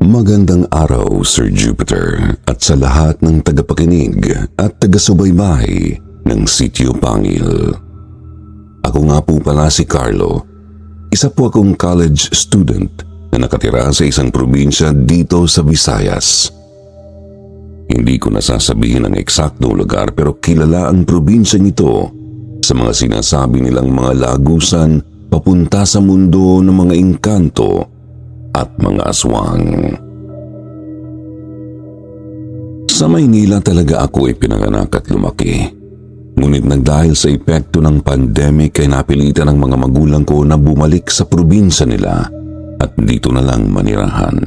Magandang araw, Sir Jupiter, at sa lahat ng tagapakinig at taga-subaybay ng Sitio Pangil. Ako nga po pala si Carlo. Isa po akong college student na nakatira sa isang probinsya dito sa Visayas. Hindi ko nasasabihin ang eksaktong lugar pero kilala ang probinsyang ito sa mga sinasabi nilang mga lagusan papunta sa mundo ng mga engkanto at mga aswang. Sa Maynila talaga ako ipinanganak at lumaki. Ngunit dahil sa epekto ng pandemic ay napilitan ng mga magulang ko na bumalik sa probinsya nila at dito na lang manirahan.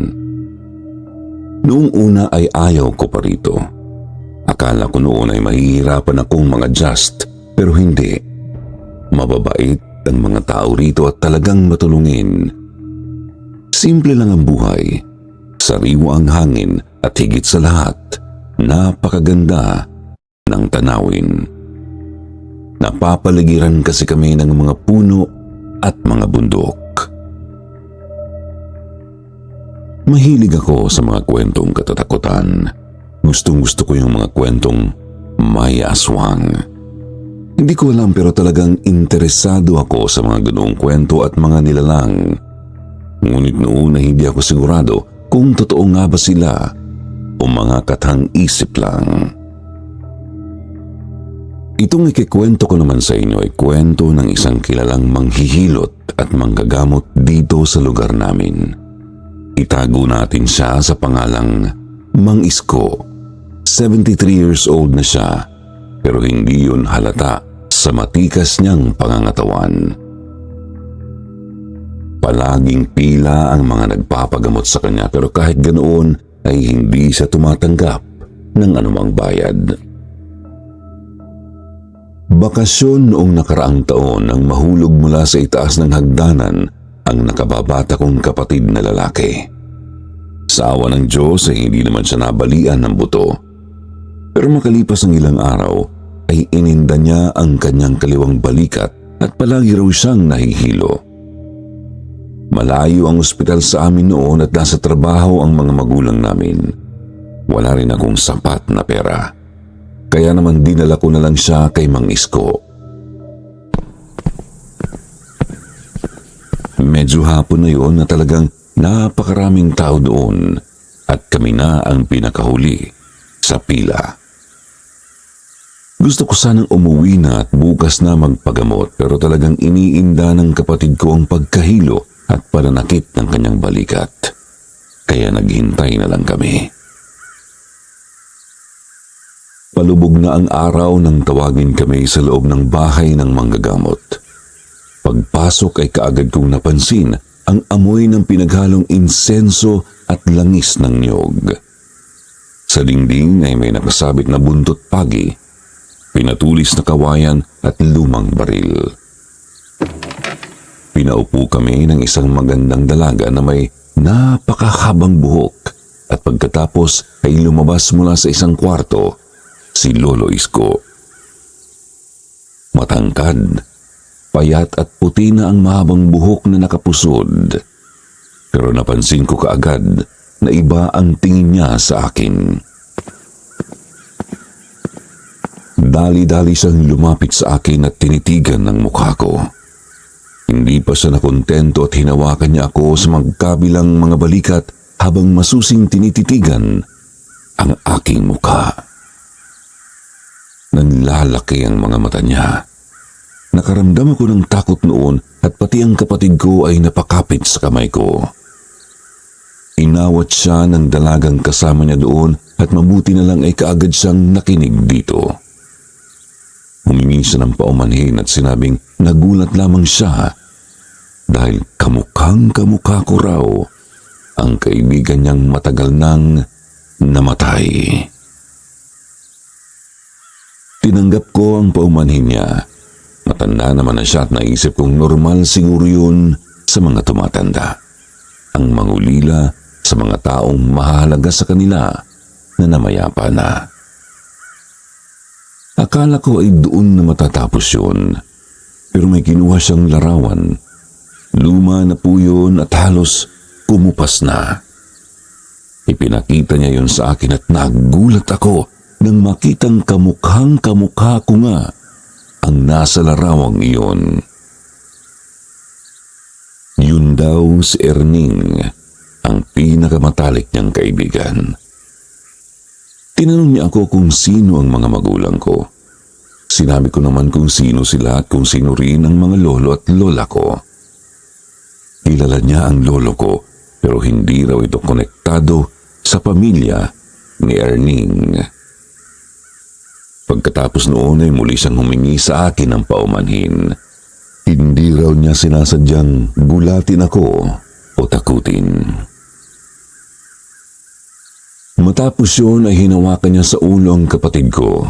Noong una ay ayaw ko pa rito. Akala ko noon ay mahihirapan akong mag-adjust pero hindi. Mababait ang mga tao rito at talagang matulungin. Simple lang ang buhay, sariwa ang hangin at higit sa lahat, napakaganda ng tanawin. Napapaligiran kasi kami ng mga puno at mga bundok. Mahilig ako sa mga kwentong katatakutan. Gustong-gusto ko yung mga kwentong may aswang. Hindi ko alam pero talagang interesado ako sa mga ganoong kwento at mga nilalang. Ngunit noon ay hindi ako sigurado kung totoo nga ba sila o mga kathang-isip lang. Itong ikikwento ko naman sa inyo ay kwento ng isang kilalang manghihilot at manggagamot dito sa lugar namin. Itago natin siya sa pangalang Mang Isko. 73 years old na siya pero hindi yun halata sa matikas niyang pangangatawan. Palaging pila ang mga nagpapagamot sa kanya pero kahit ganoon ay hindi siya tumatanggap ng anumang bayad. Bakasyon noong nakaraang taon nang mahulog mula sa itaas ng hagdanan ang nakababata kong kapatid na lalaki. Sa awa ng Diyos ay hindi naman siya nabalian ng buto. Pero makalipas ang ilang araw ay ininda niya ang kanyang kaliwang balikat at palagi raw siyang nahihilo. Malayo ang ospital sa amin noon at nasa trabaho ang mga magulang namin. Wala rin akong sapat na pera. Kaya naman dinala ko na lang siya kay Mang Isko. Medyo hapon na yon na talagang napakaraming tao doon at kami na ang pinakahuli sa pila. Gusto ko sanang umuwi na at bukas na magpagamot pero talagang iniinda ng kapatid ko ang pagkahilo at pananakit ng kanyang balikat. Kaya naghintay na lang kami. Palubog na ang araw nang tawagin kami sa loob ng bahay ng manggagamot. Pagpasok ay kaagad kong napansin ang amoy ng pinaghalong insenso at langis ng niyog. Sa dingding ay may nakasabit na buntot pagi, pinatulis na kawayan at lumang baril. Pinaupo kami ng isang magandang dalaga na may napakahabang buhok at pagkatapos ay lumabas mula sa isang kwarto si Lolo Isko. Matangkad, payat at puti na ang mahabang buhok na nakapusod. Pero napansin ko kaagad na iba ang tingin niya sa akin. Dali-dali siyang lumapit sa akin at tinitigan ng mukha ko. Hindi pa siya nakontento at hinawakan niya ako sa magkabilang mga balikat habang masusing tinititigan ang aking mukha. Nanlalaki ang mga mata niya. Nakaramdam ako ng takot noon at pati ang kapatid ko ay napakapit sa kamay ko. Inawat siya ng dalagang kasama niya doon at mabuti na lang ay kaagad siyang nakinig dito. Humingi siya ng paumanhin at sinabing nagulat lamang siya dahil kamukhang-kamukha ko raw ang kaibigan niyang matagal nang namatay. Tinanggap ko ang paumanhin niya. Matanda naman na siya at naisip kong normal siguro yun sa mga tumatanda. Ang mangulila sa mga taong mahalaga sa kanila na namayapa na. Akala ko ay doon na matatapos yun. Pero may kinuha siyang larawan. Luma na po yun at halos kumupas na. Ipinakita niya yon sa akin at nagulat ako nang makitang kamukhang-kamukha ko nga ang nasa larawang iyon. Yun daw si Erning, ang pinakamatalik niyang kaibigan. Tinanong niya ako kung sino ang mga magulang ko. Sinabi ko naman kung sino sila at kung sino rin ang mga lolo at lola ko. Kilala niya ang lolo ko pero hindi raw ito konektado sa pamilya ni Erning. Pagkatapos noon ay muli siyang humingi sa akin ng paumanhin. Hindi raw niya sinasadyang gulatin ako o takutin. Matapos yun ay hinawakan niya sa ulo ang kapatid ko.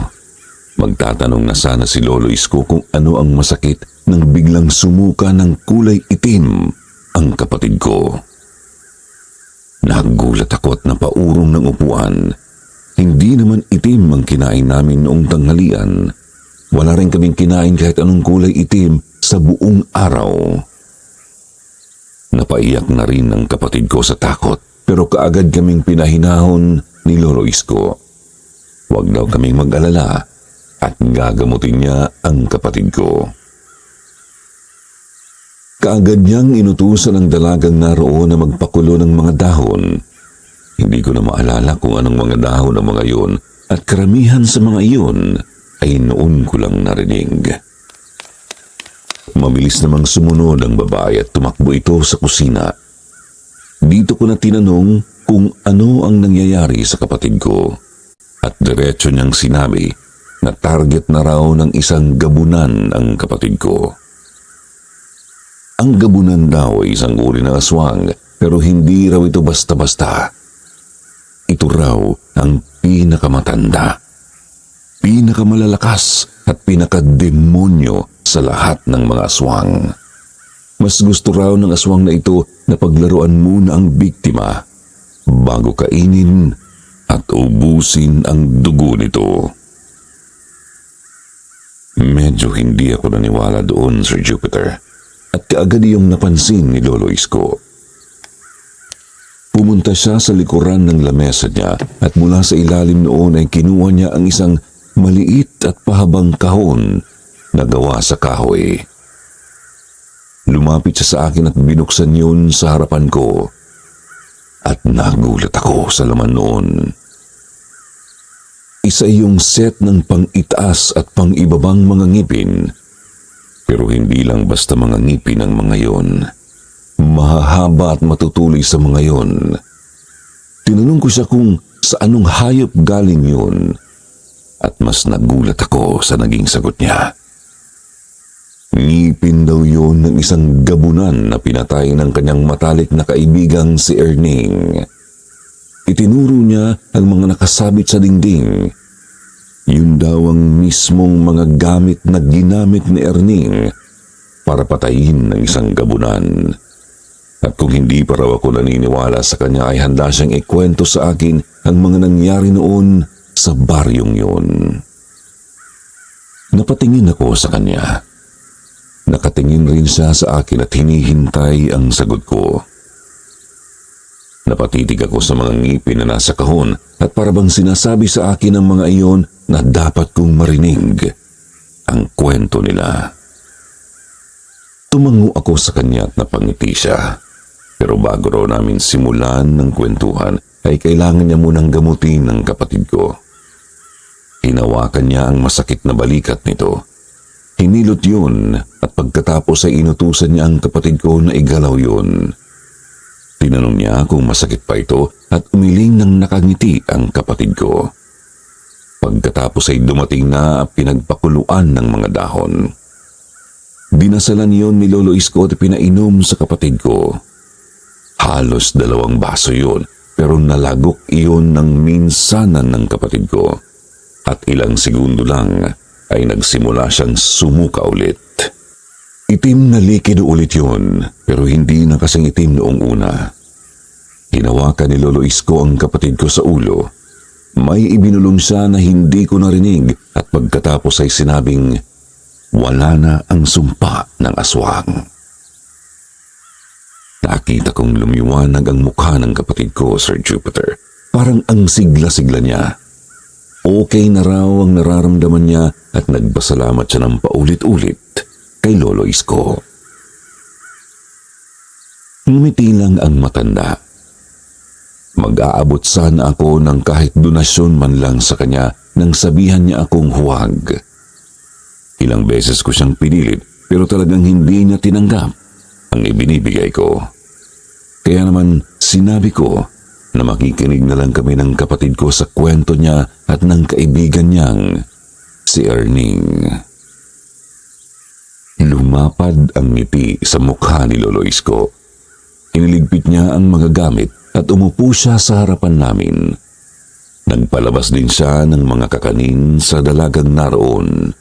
Magtatanong na sana si Lolo Isko kung ano ang masakit nang biglang sumuka ng kulay itim ang kapatid ko. Nagulat ako at napaurong ng upuan. Hindi naman itim ang kinain namin noong tanghalian. Wala rin kaming kinain kahit anong kulay itim sa buong araw. Napaiyak na rin ang kapatid ko sa takot pero kaagad kaming pinahinahon ni Lolo Isko. Huwag daw kaming mag-alala at gagamutin niya ang kapatid ko. Kaagad niyang inutusan ang dalagang naroon na magpakulo ng mga dahon. Hindi ko na maalala kung anong mga dahon ang mga iyon at karamihan sa mga iyon ay noon ko lang narinig. Mabilis namang sumunod ang babae at tumakbo ito sa kusina. Dito ko na tinanong kung ano ang nangyayari sa kapatid ko at diretso niyang sinabi na target na raw ng isang gabunan ang kapatid ko. Ang gabunan daw ay isang uri ng aswang pero hindi raw ito basta-basta. Ito raw ang pinakamatanda, pinakamalalakas at pinakademonyo sa lahat ng mga aswang. Mas gusto raw ng aswang na ito na paglaruan muna ang biktima bago kainin at ubusin ang dugo nito. Medyo hindi ako naniwala doon, Sir Jupiter, at kaagad iyong napansin ni Lolo Isko. Pumunta siya sa likuran ng lamesa niya at mula sa ilalim noon ay kinuha niya ang isang maliit at pahabang kahon na gawa sa kahoy. Lumapit siya sa akin at binuksan yun sa harapan ko at nagulat ako sa laman noon. Isa yung set ng pang-itaas at pang-ibabang mga ngipin, pero hindi lang basta mga ngipin ang mga yon. Mahahaba at matutuloy sa mga yon. Tinanong ko siya kung sa anong hayop galing yun at mas nagulat ako sa naging sagot niya. Ngipin daw yun ng isang gabunan na pinatay ng kanyang matalik na kaibigang si Erning. Itinuro niya ang mga nakasabit sa dingding. Yun daw ang mismong mga gamit na ginamit ni Erning para patayin ng isang gabunan. At kung hindi pa raw ako naniniwala sa kanya ay handa siyang ikwento sa akin ang mga nangyari noon sa baryong yun. Napatingin ako sa kanya. Nakatingin rin siya sa akin at hinihintay ang sagot ko. Napatitig ako sa mga ngipin na nasa kahon at parabang sinasabi sa akin ang mga iyon na dapat kong marinig ang kwento nila. Tumango ako sa kanya at napangiti siya. Pero bago raw namin simulan ng kwentuhan ay kailangan niya munang gamutin ng kapatid ko. Hinawakan niya ang masakit na balikat nito. Hinilot yun at pagkatapos ay inutusan niya ang kapatid ko na igalaw yun. Tinanong niya kung masakit pa ito at umiling ng nakangiti ang kapatid ko. Pagkatapos ay dumating na pinagpakuluan ng mga dahon. Dinasalan yun ni Lolo Isko at pinainom sa kapatid ko. Halos 2 baso yun pero nalagok iyon ng minsanan ng kapatid ko. At ilang segundo lang ay nagsimula siyang sumuka ulit. Itim na likido ulit yun, pero hindi na kasing itim noong una. Hinawakan ni Lolo Isko ang kapatid ko sa ulo. May ibinulong siya na hindi ko narinig at pagkatapos ay sinabing, wala na ang sumpa ng aswang. Nakita kong lumiwanag ang mukha ng kapatid ko, Sir Jupiter. Parang ang sigla-sigla niya. Okay na raw ang nararamdaman niya at nagpasalamat siya ng paulit-ulit kay Lolo Isko. Ngumiti lang ang matanda. Mag-aabot sana ako ng kahit donasyon man lang sa kanya nang sabihan niya akong huwag. Ilang beses ko siyang pinilit pero talagang hindi niya tinanggap ang ibinibigay ko. Kaya naman sinabi ko na makikinig na lang kami ng kapatid ko sa kwento niya at ng kaibigan niyang si Erning. Lumapad ang ngiti sa mukha ni Lolo Isko. Iniligpit niya ang mga gamit at umupo siya sa harapan namin. Nagpalabas din siya ng mga kakanin sa dalagang naroon.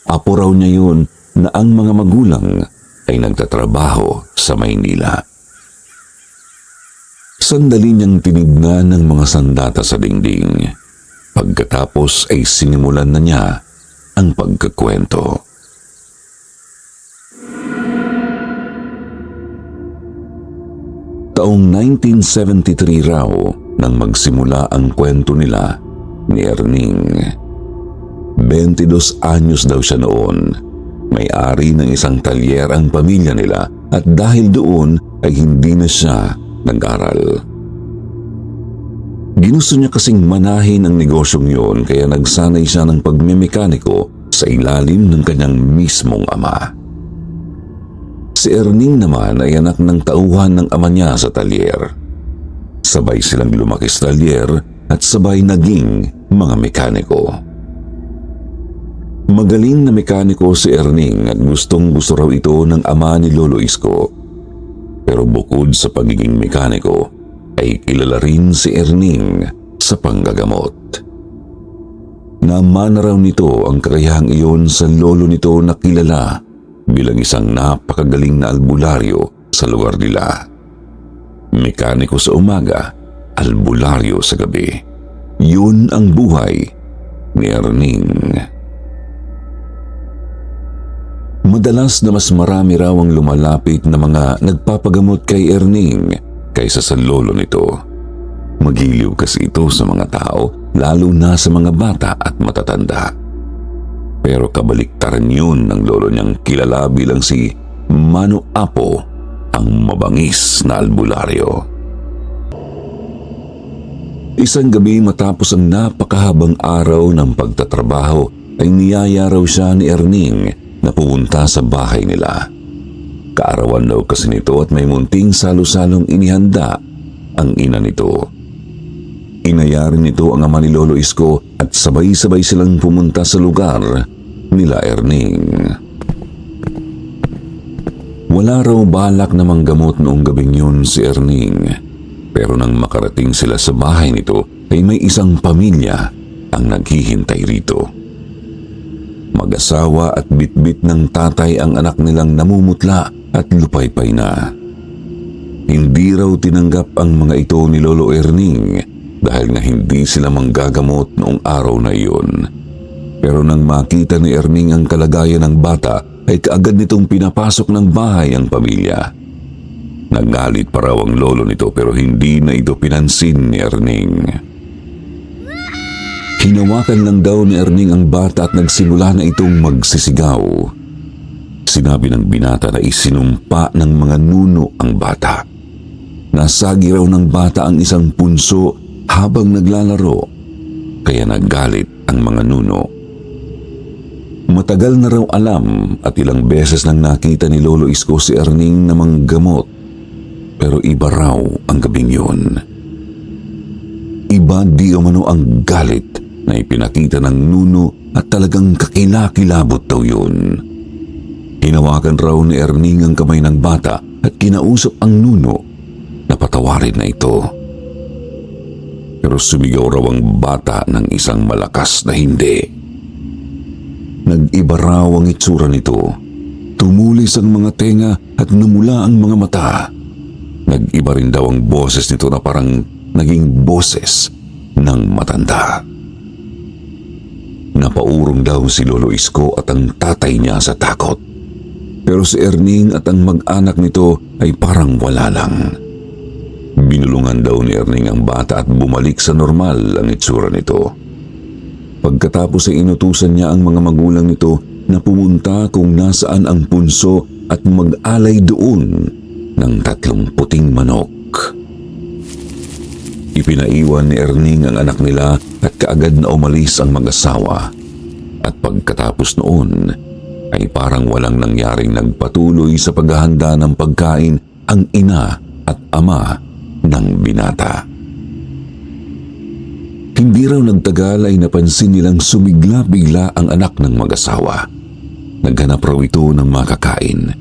Apo raw niya yun na ang mga magulang ay nagtatrabaho sa Maynila. Sandali niyang tinignan ng mga sandata sa dingding. Pagkatapos ay sinimulan na niya ang pagkakwento. Taong 1973 raw nang magsimula ang kwento nila ni Erning. 22 anyos daw siya noon. May-ari ng isang talyer ang pamilya nila at dahil doon ay hindi na siya nag-aral. Ginusto niya kasing manahin ang negosyong yun kaya nagsanay siya ng pagmemekaniko sa ilalim ng kanyang mismong ama. Si Erning naman ay anak ng tauhan ng ama niya sa talyer. Sabay silang lumaki sa talyer at sabay naging mga mekaniko. Magaling na mekaniko si Erning at gustong-gusto raw ito ng ama ni Lolo Isko. Pero bukod sa pagiging mekaniko, ay kilala rin si Erning sa panggagamot. Namana raw nito ang kakayahang iyon sa lolo nito na kilala bilang isang napakagaling na albularyo sa lugar nila. Mekaniko sa umaga, albularyo sa gabi. Yun ang buhay ni Erning. Madalas na mas marami raw ang lumalapit na mga nagpapagamot kay Erning kaysa sa lolo nito. Magiliw kasi ito sa mga tao, lalo na sa mga bata at matatanda. Pero kabaliktaran yun ng lolo niyang kilala bilang si Mano Apo, ang mabangis na albularyo. Isang gabi matapos ang napakahabang araw ng pagtatrabaho ay niyaya raw siya ni Erning na pumunta sa bahay nila. Kaarawan daw kasi nito at may munting salo-salong inihanda ang ina nito. Inaya rin nito ang ama ni Lolo Isko at sabay-sabay silang pumunta sa lugar nila Erning. Wala raw balak na manggamot noong gabing yun si Erning. Pero nang makarating sila sa bahay nito ay may isang pamilya ang naghihintay rito. Mag-asawa at bitbit ng tatay ang anak nilang namumutla at lupaypay na. Hindi raw tinanggap ang mga ito ni Lolo Erning dahil nga hindi sila manggagamot noong araw na iyon. Pero nang makita ni Erning ang kalagayan ng bata ay kaagad nitong pinapasok ng bahay ang pamilya. Nagalit pa raw ang lolo nito pero hindi na ito pinansin ni Erning. Hinawakan lang daw ni Erning ang bata at nagsimula na itong magsisigaw. Sinabi ng binata na isinumpa ng mga nuno ang bata. Nasagi raw ng bata ang isang punso habang naglalaro, kaya naggalit ang mga nuno. Matagal na raw alam at ilang beses nang nakita ni Lolo Isko si Erning na manggamot, pero iba raw ang gabing yun. Iba di umano ang galit na ipinakita ng nuno at talagang kakilakilabot daw yun. Hinawakan raw ni Erning ang kamay ng bata at kinausap ang nuno na patawarin na ito. Pero sumigaw raw ang bata ng isang malakas na hindi. Nag-iba raw ang itsura nito. Tumulis ang mga tenga at numula ang mga mata. Nag-iba rin daw ang boses nito na parang naging boses ng matanda. Napaurong daw si Lolo Isko at ang tatay niya sa takot. Pero si Erning at ang mag-anak nito ay parang wala lang. Binulungan daw ni Erning ang bata at bumalik sa normal ang itsura nito. Pagkatapos ay inutusan niya ang mga magulang nito na pumunta kung nasaan ang punso at mag-alay doon ng 3 puting manok. Ipinaiwan ni Erning ang anak nila at kaagad na umalis ang mag-asawa. At pagkatapos noon ay parang walang nangyaring nagpatuloy sa paghahanda ng pagkain ang ina at ama ng binata. Hindi raw nagtagal ay napansin nilang sumigla-bigla ang anak ng mag-asawa. Naghanap raw ito ng makakain.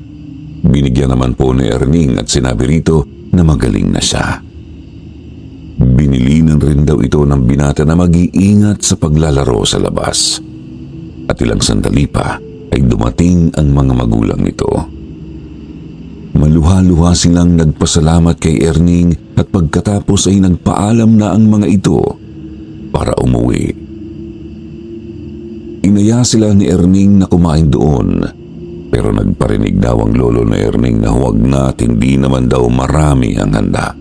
Binigyan naman po ni Erning at sinabi rito na magaling na siya. Binilinan rin daw ito ng binata na mag-iingat sa paglalaro sa labas. At ilang sandali pa ay dumating ang mga magulang nito. Maluha-luha silang nagpasalamat kay Erning at pagkatapos ay nagpaalam na ang mga ito para umuwi. Inaya sila ni Erning na kumain doon, pero nagparinig daw ang lolo ni Erning na huwag na at hindi naman daw marami ang handa.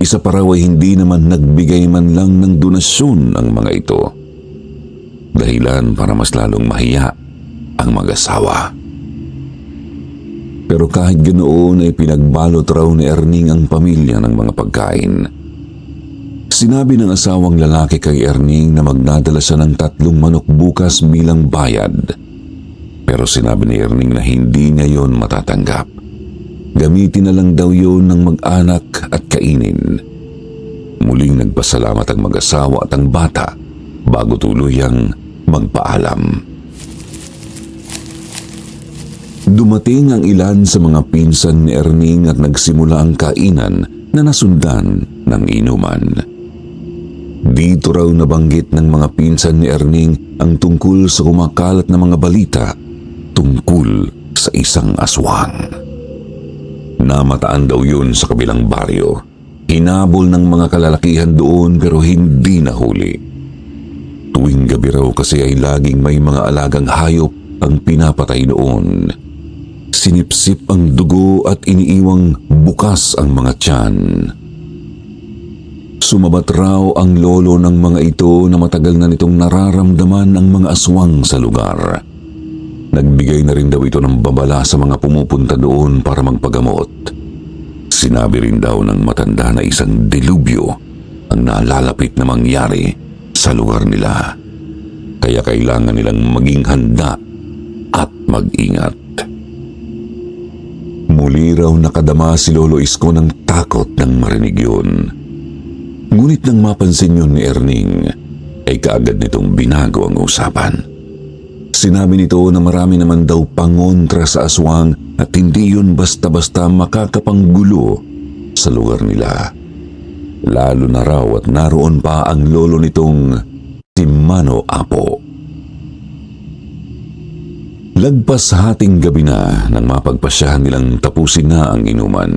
Isa pa raw ay hindi naman nagbigay man lang ng donasyon ang mga ito. Dahilan para mas lalong mahiya ang mag-asawa. Pero kahit ganoon ay pinagbalot raw ni Erning ang pamilya ng mga pagkain. Sinabi ng asawang lalaki kay Erning na magdadala siya ng 3 manok bukas bilang bayad. Pero sinabi ni Erning na hindi niya yon matatanggap. Gamitin na lang daw yon ng mag-anak at kainin. Muling nagpasalamat ang mag-asawa at ang bata bago tuluyang magpaalam. Dumating ang ilan sa mga pinsan ni Erning at nagsimula ang kainan na nasundan ng inuman. Dito raw nabanggit ng mga pinsan ni Erning ang tungkol sa kumakalat na mga balita tungkol sa isang aswang. Namataan daw yun sa kabilang baryo. Hinabol ng mga kalalakihan doon pero hindi nahuli. Tuwing gabi raw kasi ay laging may mga alagang hayop ang pinapatay doon. Sinipsip ang dugo at iniiwang bukas ang mga tiyan. Sumabat raw ang lolo ng mga ito na matagal na nitong nararamdaman ang mga aswang sa lugar. Nagbigay na rin daw ito ng babala sa mga pumupunta doon para magpagamot. Sinabi rin daw ng matanda na isang delubyo ang nalalapit na mangyari sa lugar nila. Kaya kailangan nilang maging handa at mag-ingat. Muli raw nakadama si Lolo Isko ng takot nang marinig yun. Ngunit nang mapansin yun ni Erning, ay kaagad nitong binago ang usapan. Sinabi nito na marami naman daw pangontra sa aswang at hindi yun basta-basta makakapanggulo sa lugar nila. Lalo na raw at naroon pa ang lolo nitong si Mano Apo. Lagpas hating gabi na nang mapagpasyahan nilang tapusin na ang inuman.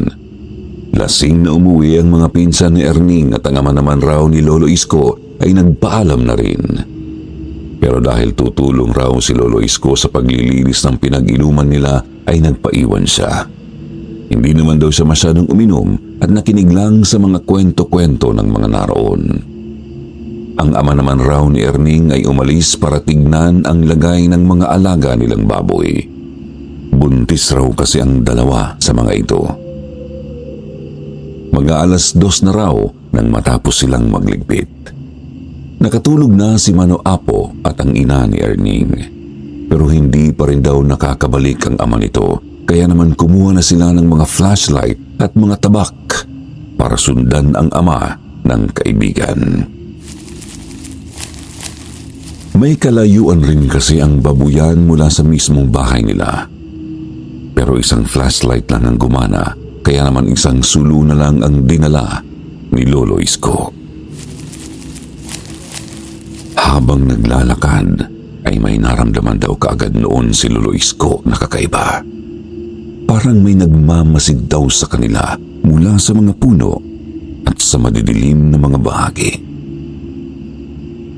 Lasing na umuwi ang mga pinsan ni Erning at ang ama naman raw ni Lolo Isko ay nagpaalam na rin. Pero dahil tutulong raw si Lolo Isko sa paglilinis ng pinag-inuman nila ay nagpaiwan siya. Hindi naman daw siya masyadong uminom at nakinig lang sa mga kwento-kwento ng mga naroon. Ang ama naman raw ni Erning ay umalis para tignan ang lagay ng mga alaga nilang baboy. Buntis raw kasi ang dalawa sa mga ito. Mag-aalas 2 na raw nang matapos silang magligpit. Nakatulog na si Mano Apo at ang ina ni Erning. Pero hindi pa rin daw nakakabalik ang ama nito, kaya naman kumuha na sila ng mga flashlight at mga tabak para sundan ang ama ng kaibigan. May kalayuan rin kasi ang babuyan mula sa mismong bahay nila. Pero isang flashlight lang ang gumana, kaya naman isang sulo na lang ang dinala ni Lolo Isko. Habang naglalakad, ay may naramdaman daw kaagad noon si Lolo Isko na kakaiba. Parang may nagmamasid daw sa kanila mula sa mga puno at sa madidilim na mga bahagi.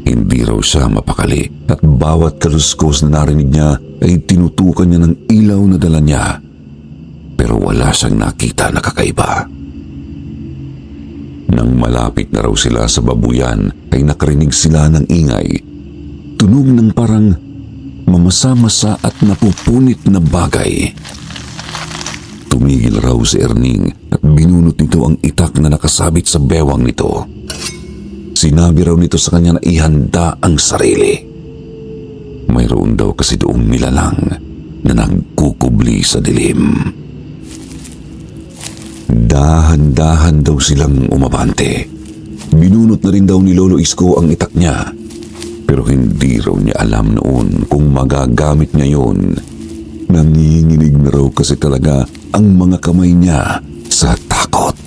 Hindi raw siya mapakali at bawat kaluskos na narinig niya ay tinutukan niya ng ilaw na dala niya. Pero wala siyang nakita na kakaiba. Nang malapit na raw sila sa babuyan ay nakarinig sila ng ingay. Tunog ng parang mamasa-masa at napupunit na bagay. Tumigil raw si Erning at binunot nito ang itak na nakasabit sa bewang nito. Sinabi raw nito sa kanya na ihanda ang sarili. Mayroon daw kasi doong nilalang na nagkukubli sa dilim. Dahan-dahan daw silang umabante. Binunot na rin daw ni Lolo Isko ang itak niya. Pero hindi raw niya alam noon kung magagamit niya yun. Nanginginig na raw kasi talaga ang mga kamay niya sa takot.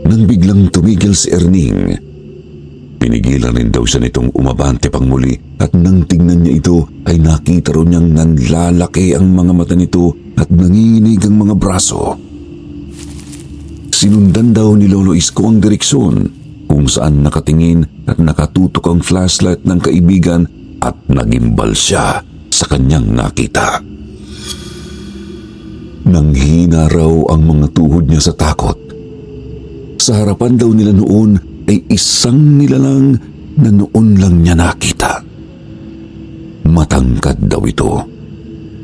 Nang biglang tumigil si Erning, pinigilan rin daw siya nitong umabante pang muli at nang tingnan niya ito ay nakita raw niyang nanlalaki ang mga mata nito at nanginginig ang mga braso. Sinundan daw ni Lolo Isko ang direksyon kung saan nakatingin at nakatutok ang flashlight ng kaibigan at nagimbal siya sa kanyang nakita. Nanghina raw ang mga tuhod niya sa takot. Sa harapan daw nila noon ay isang nilalang na noon lang niya nakita. Matangkad daw ito.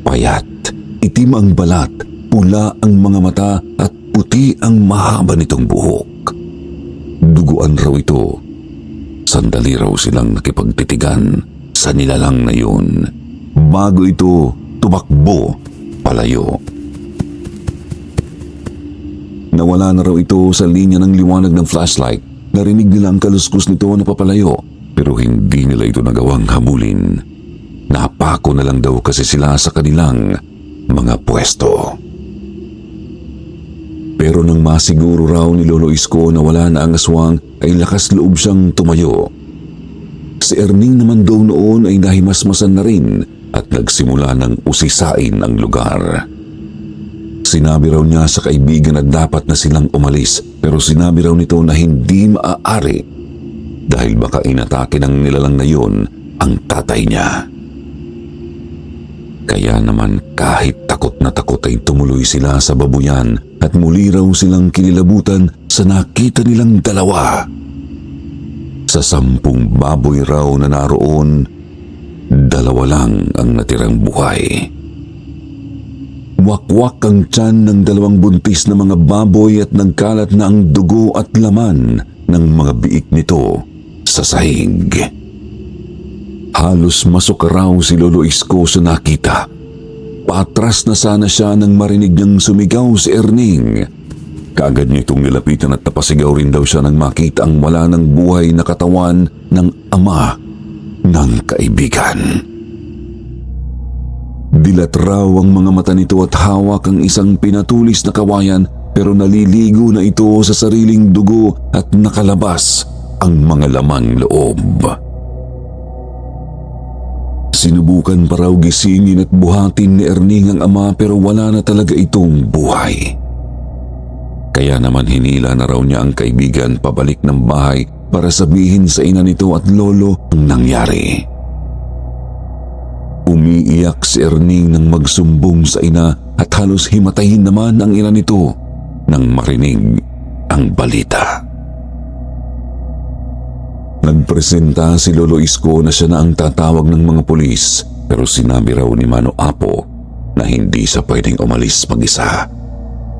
Payat, itim ang balat, pula ang mga mata at puti ang mahaba nitong buhok. Duguan raw ito. Sandali raw silang nakipagtitigan sa nilalang na yun. Bago ito tumakbo palayo. Nawala na raw ito sa linya ng liwanag ng flashlight. Narinig nila ang kaluskos nito na papalayo pero hindi nila ito nagawang habulin. Napako na lang daw kasi sila sa kanilang mga pwesto. Pero nang masiguro raw ni Lolo Isko na wala na ang aswang ay lakas loob siyang tumayo. Si Erning naman daw noon ay nahimasmasan na rin at nagsimula ng usisain ang lugar. Sinabi raw niya sa kaibigan na dapat na silang umalis pero sinabi raw nito na hindi maaari dahil baka inatake ng nilalang na yun ang tatay niya. Kaya naman kahit takot na takot ay tumuloy sila sa babuyan at muli raw silang kinilabutan sa nakita nilang dalawa. Sa 10 baboy raw na naroon, 2 lang ang natirang buhay. Wakwak ang tiyan ng 2 buntis na mga baboy at nagkalat na ang dugo at laman ng mga biik nito sa sahig. Halos masok raw si Lolo Isko sa nakita. Paatras na sana siya nang marinig niyang sumigaw si Erning. Kaagad niya itong nilapitan at napasigaw rin daw siya nang makita ang wala ng buhay na katawan ng ama ng kaibigan. Dilat raw ang mga mata nito at hawak ang isang pinatulis na kawayan pero naliligo na ito sa sariling dugo at nakalabas ang mga lamang loob. Sinubukan pa raw gisingin at buhatin ni Erning ang ama pero wala na talaga itong buhay. Kaya naman hinila na raw niya ang kaibigan pabalik ng bahay para sabihin sa ina nito at lolo ang nangyari. Umiiyak si Erning nang magsumbong sa ina at halos himatayin naman ang ina nito nang marinig ang balita. Nagpresenta si Lolo Isko na siya na ang tatawag ng mga pulis pero sinabi raw ni Mano Apo na hindi siya pwedeng umalis mag-isa.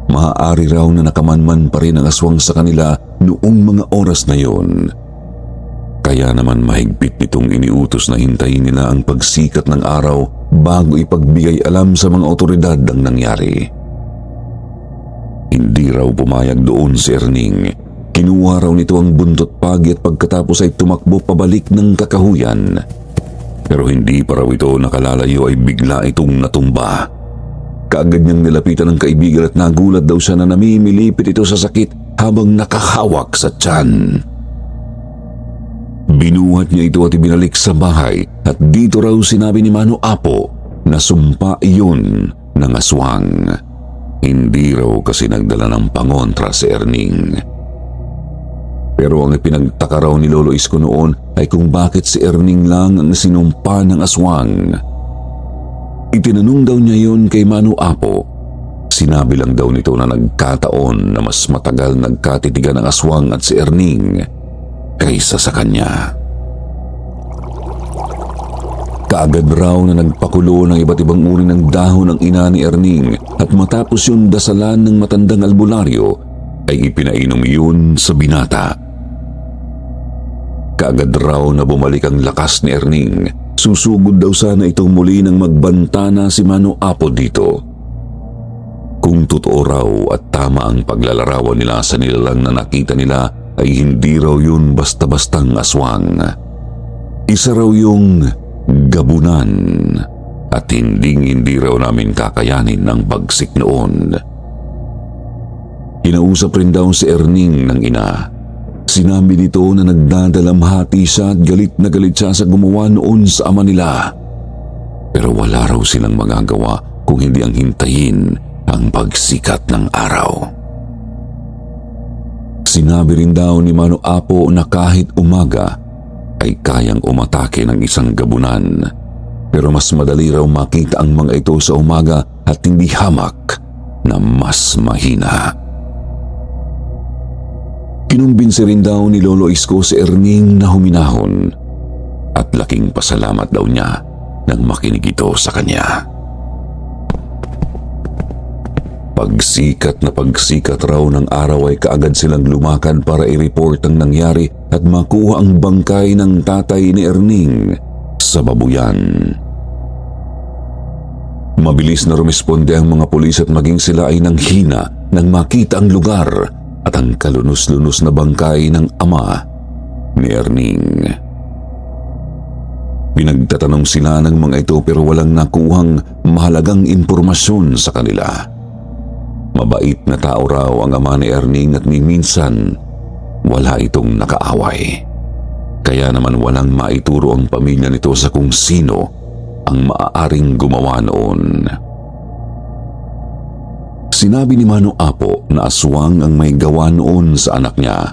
Maaari raw na nakamanman pa rin ang aswang sa kanila noong mga oras na yon. Kaya naman mahigpit nitong iniutos na hintayin nila ang pagsikat ng araw bago ipagbigay alam sa mga otoridad ang nangyari. Hindi raw pumayag doon si Erning. Kinuha raw nito ang buntot pagi at pagkatapos ay tumakbo pabalik ng kakahuyan. Pero hindi pa raw ito nakalalayo ay bigla itong natumba. Kaagad niyang nilapitan ng kaibigan at nagulat daw siya na namimilipit ito sa sakit habang nakahawak sa tiyan. Binuhat niya ito at ibinalik sa bahay at dito raw sinabi ni Mano Apo na sumpa iyon ng aswang. Hindi raw kasi nagdala ng pangontra si Erning. Pero ang ipinagtaka raw ni Lolo Isko noon ay kung bakit si Erning lang ang sinumpa ng aswang. Itinanong daw niya yun kay Mano Apo. Sinabi lang daw nito na nagkataon na mas matagal nagkatitigan ang aswang at si Erning kaysa sa kanya. Kaagad raw na nagpakulo ng iba't ibang uri ng dahon ng ina ni Erning at matapos yung dasalan ng matandang albularyo ay ipinainom yun sa binata. Kaagad raw na bumalik ang lakas ni Erning. Susugod daw sana itong muli nang magbanta na si Mano Apo dito. Kung totoo raw at tama ang paglalarawan nila sa nilalang na nakita nila ay hindi raw yun basta-bastang aswang. Isa raw yung gabunan at hindi raw namin kakayanin ng bagsik noon. Kinausap rin daw si Erning ng ina. Sinabi nito na nagdadalamhati siya at galit na galit siya sa gumawa noon sa ama nila. Pero wala raw silang magagawa kung hindi ang hintayin ang pagsikat ng araw. Sinabi rin daw ni Mano Apo na kahit umaga ay kayang umatake ng isang gabunan. Pero mas madali raw makita ang mga ito sa umaga at hindi hamak na mas mahina. Kinumbinsi rin daw ni Lolo Isko si Erning na huminahon at laking pasalamat daw niya nang makinig ito sa kanya. Pagsikat na pagsikat raw ng araw ay kaagad silang lumakad para i-report ang nangyari at makuha ang bangkay ng tatay ni Erning sa babuyan. Mabilis na rumisponde ang mga pulis at maging sila ay nanghina nang makita ang lugar at ang kalunos-lunos na bangkay ng ama ni Erning. Pinagtatanong sila ng mga ito pero walang nakuhang mahalagang impormasyon sa kanila. Mabait na tao raw ang ama ni Erning at minsan wala itong nakaaway. Kaya naman walang maituro ang pamilya nito sa kung sino ang maaaring gumawa noon. Sinabi ni Mano Apo na aswang ang may gawa noon sa anak niya.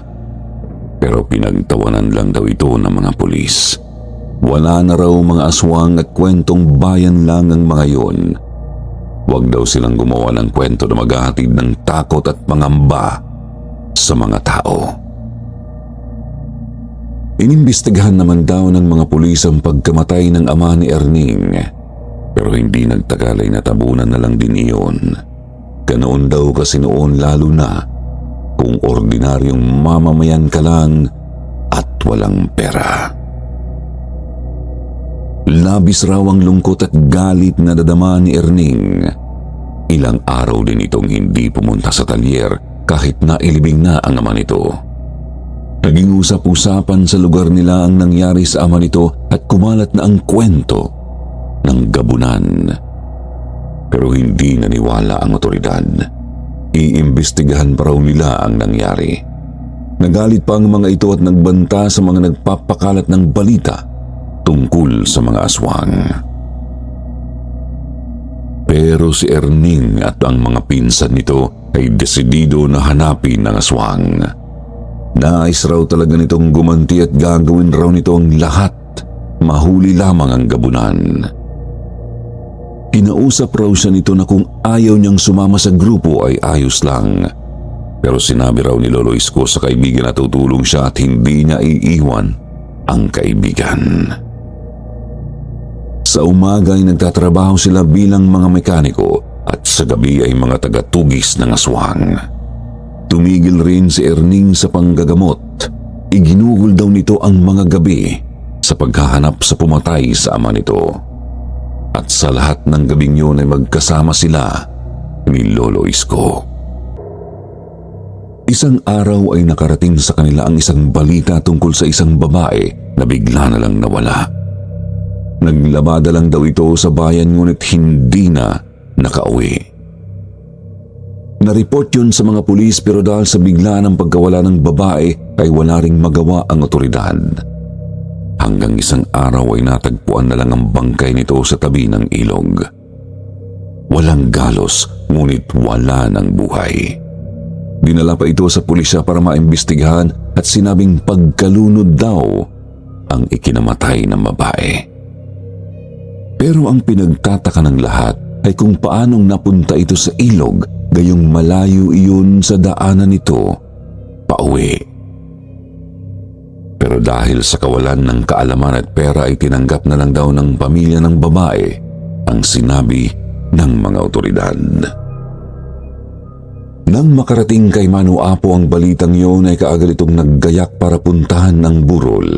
Pero pinagtawanan lang daw ito ng mga pulis. Wala na raw mga aswang at kwentong bayan lang ang mga yun. Huwag daw silang gumawa ng kwento na maghahatid ng takot at pangamba sa mga tao. Inimbestigahan naman daw ng mga pulis ang pagkamatay ng ama ni Erning. Pero hindi nagtagal ay natabunan na lang din iyon. Ganoon daw kasi noon lalo na kung ordinaryong mamamayan ka lang at walang pera. Labis raw ang lungkot at galit na dadama ni Erning. Ilang araw din itong hindi pumunta sa talyer kahit nailibing na ang ama nito. Naging usap-usapan sa lugar nila ang nangyari sa ama nito at kumalat na ang kwento ng gabunan. Pero hindi naniwala ang otoridad. Iimbestigahan pa raw nila ang nangyari. Nagalit pa ang mga ito at nagbanta sa mga nagpapakalat ng balita tungkol sa mga aswang. Pero si Erning at ang mga pinsan nito ay desidido na hanapin ang aswang. Nais raw talaga nitong gumanti at gagawin raw nito ang lahat, mahuli lamang ang gabunan. Kinausap raw siya nito na kung ayaw niyang sumama sa grupo ay ayos lang. Pero sinabi raw ni Lolo Isko sa kaibigan na tutulong siya at hindi niya iiwan ang kaibigan. Sa umaga ay nagtatrabaho sila bilang mga mekaniko at sa gabi ay mga tagatugis ng aswang. Tumigil rin si Erning sa panggagamot. Iginugol daw nito ang mga gabi sa paghahanap sa pumatay sa ama nito. At sa lahat ng gabing yun ay magkasama sila ni Lolo Isko. Isang araw ay nakarating sa kanila ang isang balita tungkol sa isang babae na bigla na lang nawala. Naglabada lang daw ito sa bayan ngunit hindi na nakauwi. Na-report yun sa mga pulis pero dahil sa bigla ng pagkawala ng babae ay wala ring magawa ang otoridad. Hanggang isang araw ay natagpuan na lang ang bangkay nito sa tabi ng ilog. Walang galos ngunit wala ng buhay. Dinala pa ito sa pulisya para maimbestigahan at sinabing pagkalunod daw ang ikinamatay ng babae. Pero ang pinagtataka ng lahat ay kung paanong napunta ito sa ilog, gayong malayo iyon sa daanan nito pauwi. Pero dahil sa kawalan ng kaalaman at pera ay tinanggap na lang daw ng pamilya ng babae ang sinabi ng mga otoridad. Nang makarating kay Manu Apo ang balitang yun ay kaagad itong naggayak para puntahan ng burol.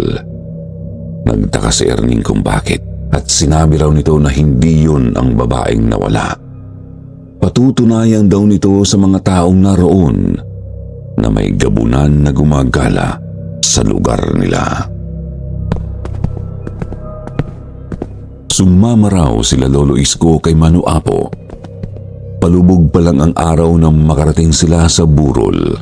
Nagtaka si Erning kung bakit at sinabi raw nito na hindi yun ang babaeng nawala. Patutunayan daw nito sa mga taong naroon na may gabunan na gumagala sa lugar nila. Sumama raw sila Lolo Isko kay Manu Apo. Palubog pa lang ang araw nang makarating sila sa burol.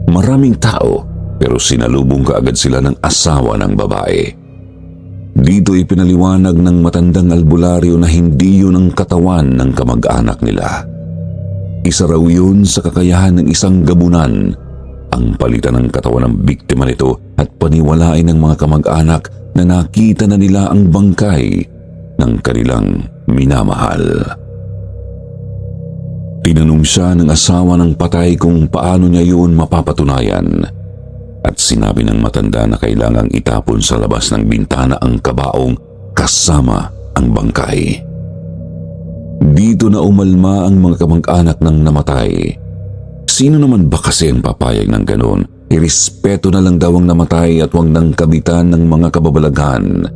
Maraming tao pero sinalubong kaagad sila ng asawa ng babae. Dito ipinaliwanag ng matandang albularyo na hindi yun ang katawan ng kamag-anak nila. Isa raw yun sa kakayahan ng isang gabunan ang palitan ng katawan ng biktima nito at paniwalain ng mga kamag-anak na nakita na nila ang bangkay ng kanilang minamahal. Tinanong siya ng asawa ng patay kung paano niya yun mapapatunayan at sinabi ng matanda na kailangang itapon sa labas ng bintana ang kabaong kasama ang bangkay. Dito na umalma ang mga kamag-anak ng namatay. Sino naman ba kasi ang papayag ng ganon? Irespeto na lang daw ang namatay at huwag nang kabitan ng mga kababalaghan.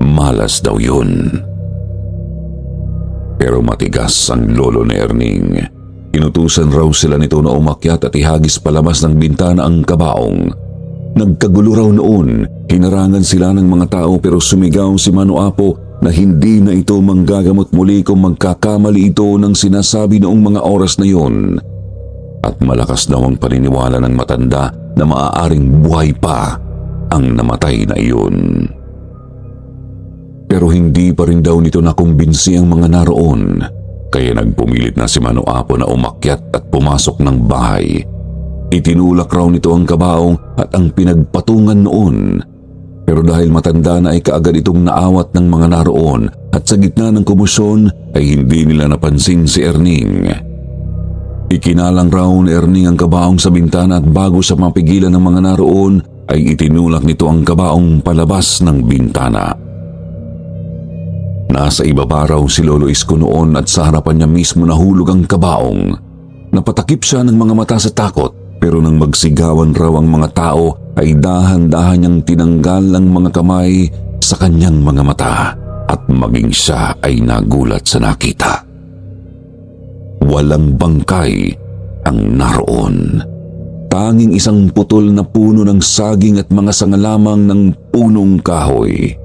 Malas daw yun. Pero matigas ang lolo ni Erning. Inutusan raw sila nito na umakyat at ihagis palabas ng bintana ang kabaong. Nagkagulo raw noon, hinarangan sila ng mga tao pero sumigaw si Manu Apo na hindi na ito manggagamot muli kung magkakamali ito ng sinasabi noong mga oras na yun. At malakas daw ang paniniwala ng matanda na maaaring buhay pa ang namatay na iyon. Pero hindi pa rin daw nito nakumbinsi ang mga naroon, kaya nagpumilit na si Manu Apo na umakyat at pumasok ng bahay. Itinulak raw nito ang kabaong at ang pinagpatungan noon. Pero dahil matanda na ay kaagad itong naawat ng mga naroon at sa gitna ng komosyon ay hindi nila napansin si Erning. Ikinalang raw ni Erning ang kabaong sa bintana at bago sa mapigilan ng mga naroon ay itinulak nito ang kabaong palabas ng bintana. Nasa ibaba raw si Lolo Isko noon at sa harapan niya mismo nahulog ang kabaong. Napatakip siya ng mga mata sa takot pero nang magsigawan raw ang mga tao ay dahan-dahan niyang tinanggal ang mga kamay sa kanyang mga mata at maging siya ay nagulat sa nakita. Walang bangkay ang naroon. Tanging isang putol na puno ng saging at mga sanga lamang ng punong kahoy.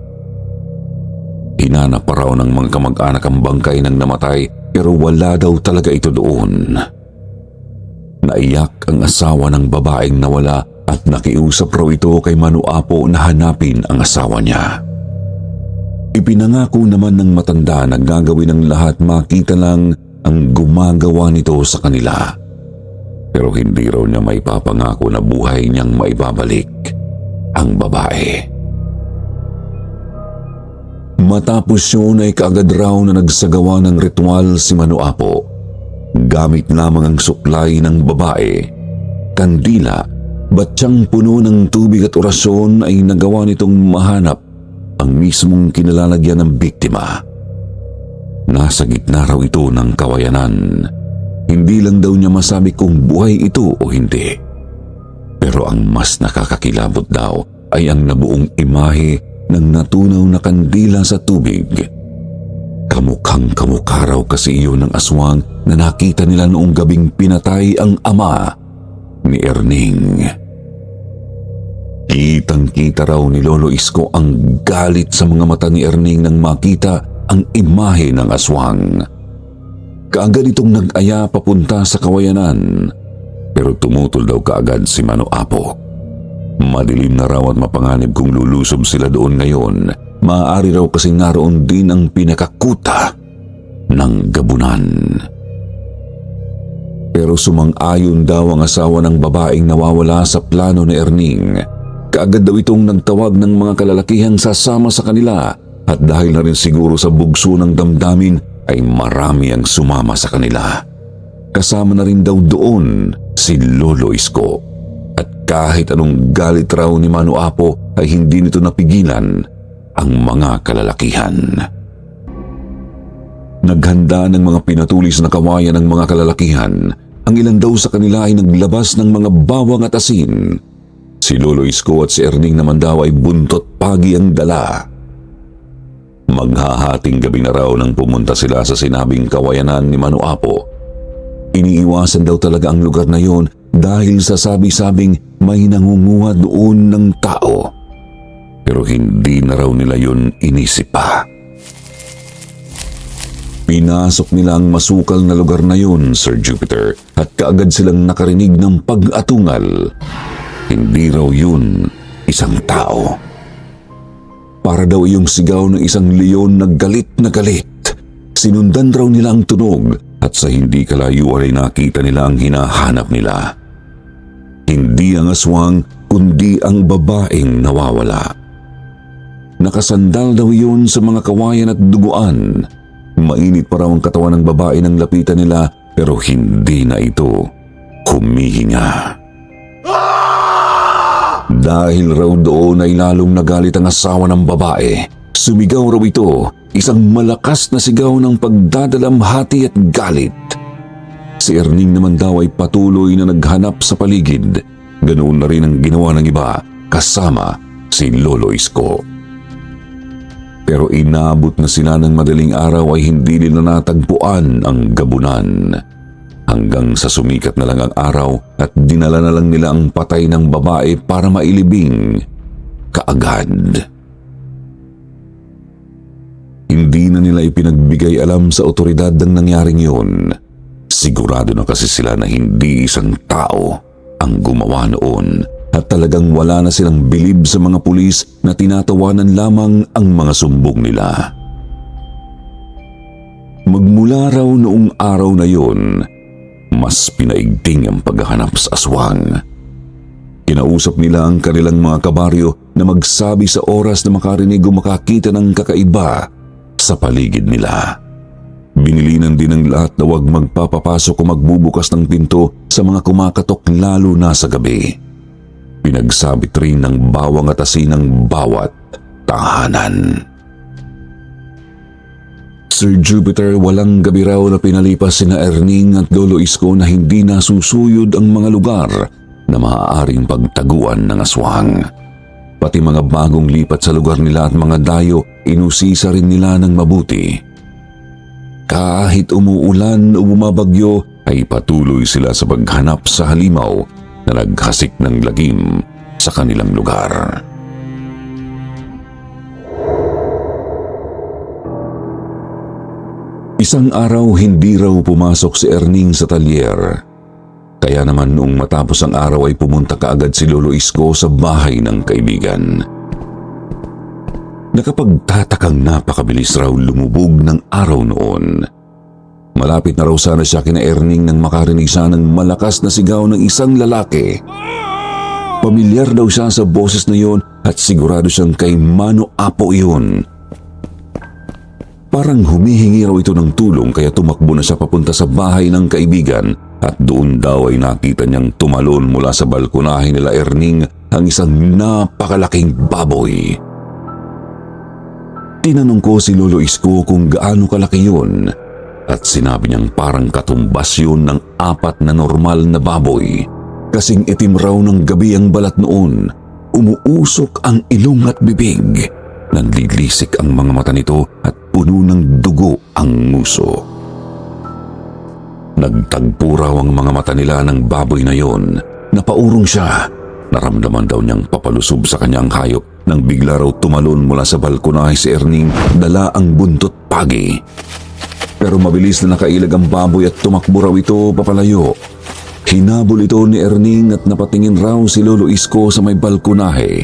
Hinanap pa raw ng mga kamag-anak ang bangkay ng namatay pero wala daw talaga ito doon. Naiyak ang asawa ng babaeng nawala at nakiusap raw ito kay Manu Apo na hanapin ang asawa niya. Ipinangako naman ng matanda na gagawin ang lahat makita lang ang gumagawa nito sa kanila. Pero hindi raw niya maipapangako na buhay niyang maibabalik ang babae. Matapos yun ay kaagad raw na nagsagawa ng ritual si Manu Apo. Gamit lamang ang suklay ng babae, kandila, batsyang puno ng tubig at orasyon ay nagawa nitong mahanap ang mismong kinalalagyan ng biktima. Nasa gitna raw ito ng kawayanan. Hindi lang daw niya masabi kung buhay ito o hindi. Pero ang mas nakakakilabot daw ay ang nabuong imahe ng natunaw na kandila sa tubig. Kamukhang kamukha raw kasi iyon ng aswang na nakita nila noong gabing pinatay ang ama ni Erning. Kitang-kita raw ni Lolo Isko ang galit sa mga mata ni Erning nang makita ang imahe ng aswang. Kaagad itong nag-aya papunta sa kawayanan, pero tumutol daw kaagad si Manu Apo. Madilim na raw at mapanganib kung lulusob sila doon ngayon. Maaari raw kasing naroon din ang pinakakuta ng gabunan. Pero sumang-ayon daw ang asawa ng babaeng nawawala sa plano ni Erning. Kaagad daw itong nagtawag ng mga kalalakihang sasama sa kanila at dahil na rin siguro sa bugso ng damdamin ay marami ang sumama sa kanila. Kasama na rin daw doon si Lolo Isko. At kahit anong galit raw ni Mano Apo ay hindi nito napigilan ang mga kalalakihan. Naghanda ng mga pinatulis na kawayan ng mga kalalakihan. Ang ilan daw sa kanila ay naglabas ng mga bawang at asin. Si Lolo Isko at si Erning naman daw ay buntot pagi ang dala. Maghahating gabi na raw nang pumunta sila sa sinabing kawayanan ni Mano Apo. Iniiwasan daw talaga ang lugar na yon dahil sa sabi-sabing may nangunguha doon ng tao. Pero hindi na raw nila yun inisip pa. Pinasok nila ang masukal na lugar na yun, Sir Jupiter, at kaagad silang nakarinig ng pag-atungal. Hindi raw yun isang tao. Para daw iyong sigaw ng isang leon na galit na galit. Sinundan raw nila ang tunog at sa hindi kalayuan ay nakita nila ang hinahanap nila. Hindi ang aswang kundi ang babaeng nawawala. Nakasandal daw yun sa mga kawayan at duguan. Mainit pa raw ang katawan ng babae nang lapitan nila pero hindi na ito humihinga. Dahil raw doon ay lalong nagalit ang asawa ng babae. Sumigaw raw ito, isang malakas na sigaw ng pagdadalamhati at galit. Si Erning naman daw ay patuloy na naghanap sa paligid. Ganoon na rin ang ginawa ng iba kasama si Lolo Isko. Pero inabot na sila ng madaling araw ay hindi nila natagpuan ang gabunan. Hanggang sa sumikat na lang ang araw at dinala na lang nila ang patay ng babae para mailibing kaagad. Hindi na nila ipinagbigay alam sa otoridad ang nangyaring yun. Sigurado na kasi sila na hindi isang tao ang gumawa noon. At talagang wala na silang bilib sa mga pulis na tinatawanan lamang ang mga sumbong nila. Magmula raw noong araw na yon, mas pinaigting ang paghahanap sa aswang. Kinausap nila ang kanilang mga kabaryo na magsabi sa oras na makarinig o makakita ng kakaiba sa paligid nila. Binilinan din ng lahat na huwag magpapapasok o magbubukas ng pinto sa mga kumakatok lalo na sa gabi. Pinagsabit rin ng bawang at asin ng bawat tahanan. Sir Jupiter, walang gabi raw na pinalipas sina Erning at Lolo Isko na hindi nasusuyod ang mga lugar na maaaring pagtaguan ng aswang. Pati mga bagong lipat sa lugar nila at mga dayo, inusisa rin nila ng mabuti. Kahit umuulan o bumabagyo, ay patuloy sila sa paghanap sa halimaw na naghasik ng lagim sa kanilang lugar. Isang araw hindi raw pumasok si Erning sa talyer. Kaya naman noong matapos ang araw ay pumunta kaagad si Lolo Isko sa bahay ng kaibigan. Nakapagtatakang napakabilis raw lumubog ng araw noon. Malapit na raw sana siya kina Erning nang makarinig siya ng malakas na sigaw ng isang lalaki. Pamilyar daw siya sa boses na yon at sigurado siyang kay Mano Apo yun. Parang humihingi raw ito ng tulong kaya tumakbo na siya papunta sa bahay ng kaibigan at doon daw ay nakita niyang tumalon mula sa balkonahe nila Erning ang isang napakalaking baboy. Tinanong ko si Lolo Isko kung gaano kalaki yun. At sinabi niyang parang katumbas yun ng 4 na normal na baboy. Kasing itim raw ng gabi ang balat noon. Umuusok ang ilong at bibig. Nanlilisik ang mga mata nito at puno ng dugo ang nguso. Nagtagpo raw ang mga mata nila ng baboy na yon. Napaurong siya. Naramdaman daw niyang papalusob sa kanyang hayop nang bigla raw tumalon mula sa balkonahe si Erning, dala ang buntot pagi. Pero mabilis na nakailag ang baboy at tumakbo raw ito papalayo. Hinabol ito ni Erning at napatingin raw si Lolo Isko sa may balkonahe.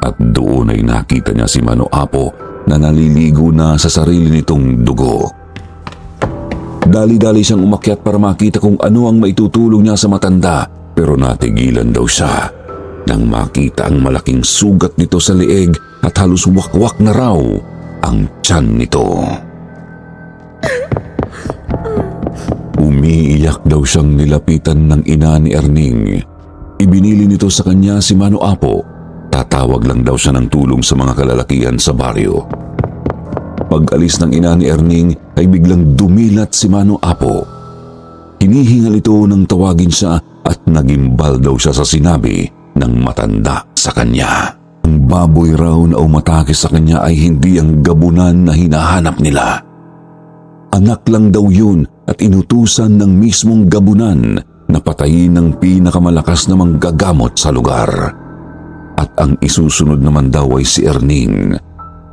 At doon ay nakita niya si Mano Apo na naliligo na sa sarili nitong dugo. Dali-dali siyang umakyat para makita kung ano ang maitutulong niya sa matanda, pero natigilan daw siya nang makita ang malaking sugat nito sa leeg at halos wakwak na raw ang tiyan nito. Umiiyak daw siyang nilapitan ng ina ni Erning. Ibinili nito sa kanya si Mano Apo. Tatawag lang daw siya ng tulong sa mga kalalakihan sa baryo. Pag-alis ng ina ni Erning ay biglang dumilat si Mano Apo. Hinihingal ito nang tawagin siya at nagimbal daw siya sa sinabi ng matanda sa kanya. Ang baboy raw na umatake sa kanya ay hindi ang gabunan na hinahanap nila. Anak lang daw yun at inutusan ng mismong gabunan na patayin ng pinakamalakas na manggagamot sa lugar. At ang isusunod naman daw ay si Erning.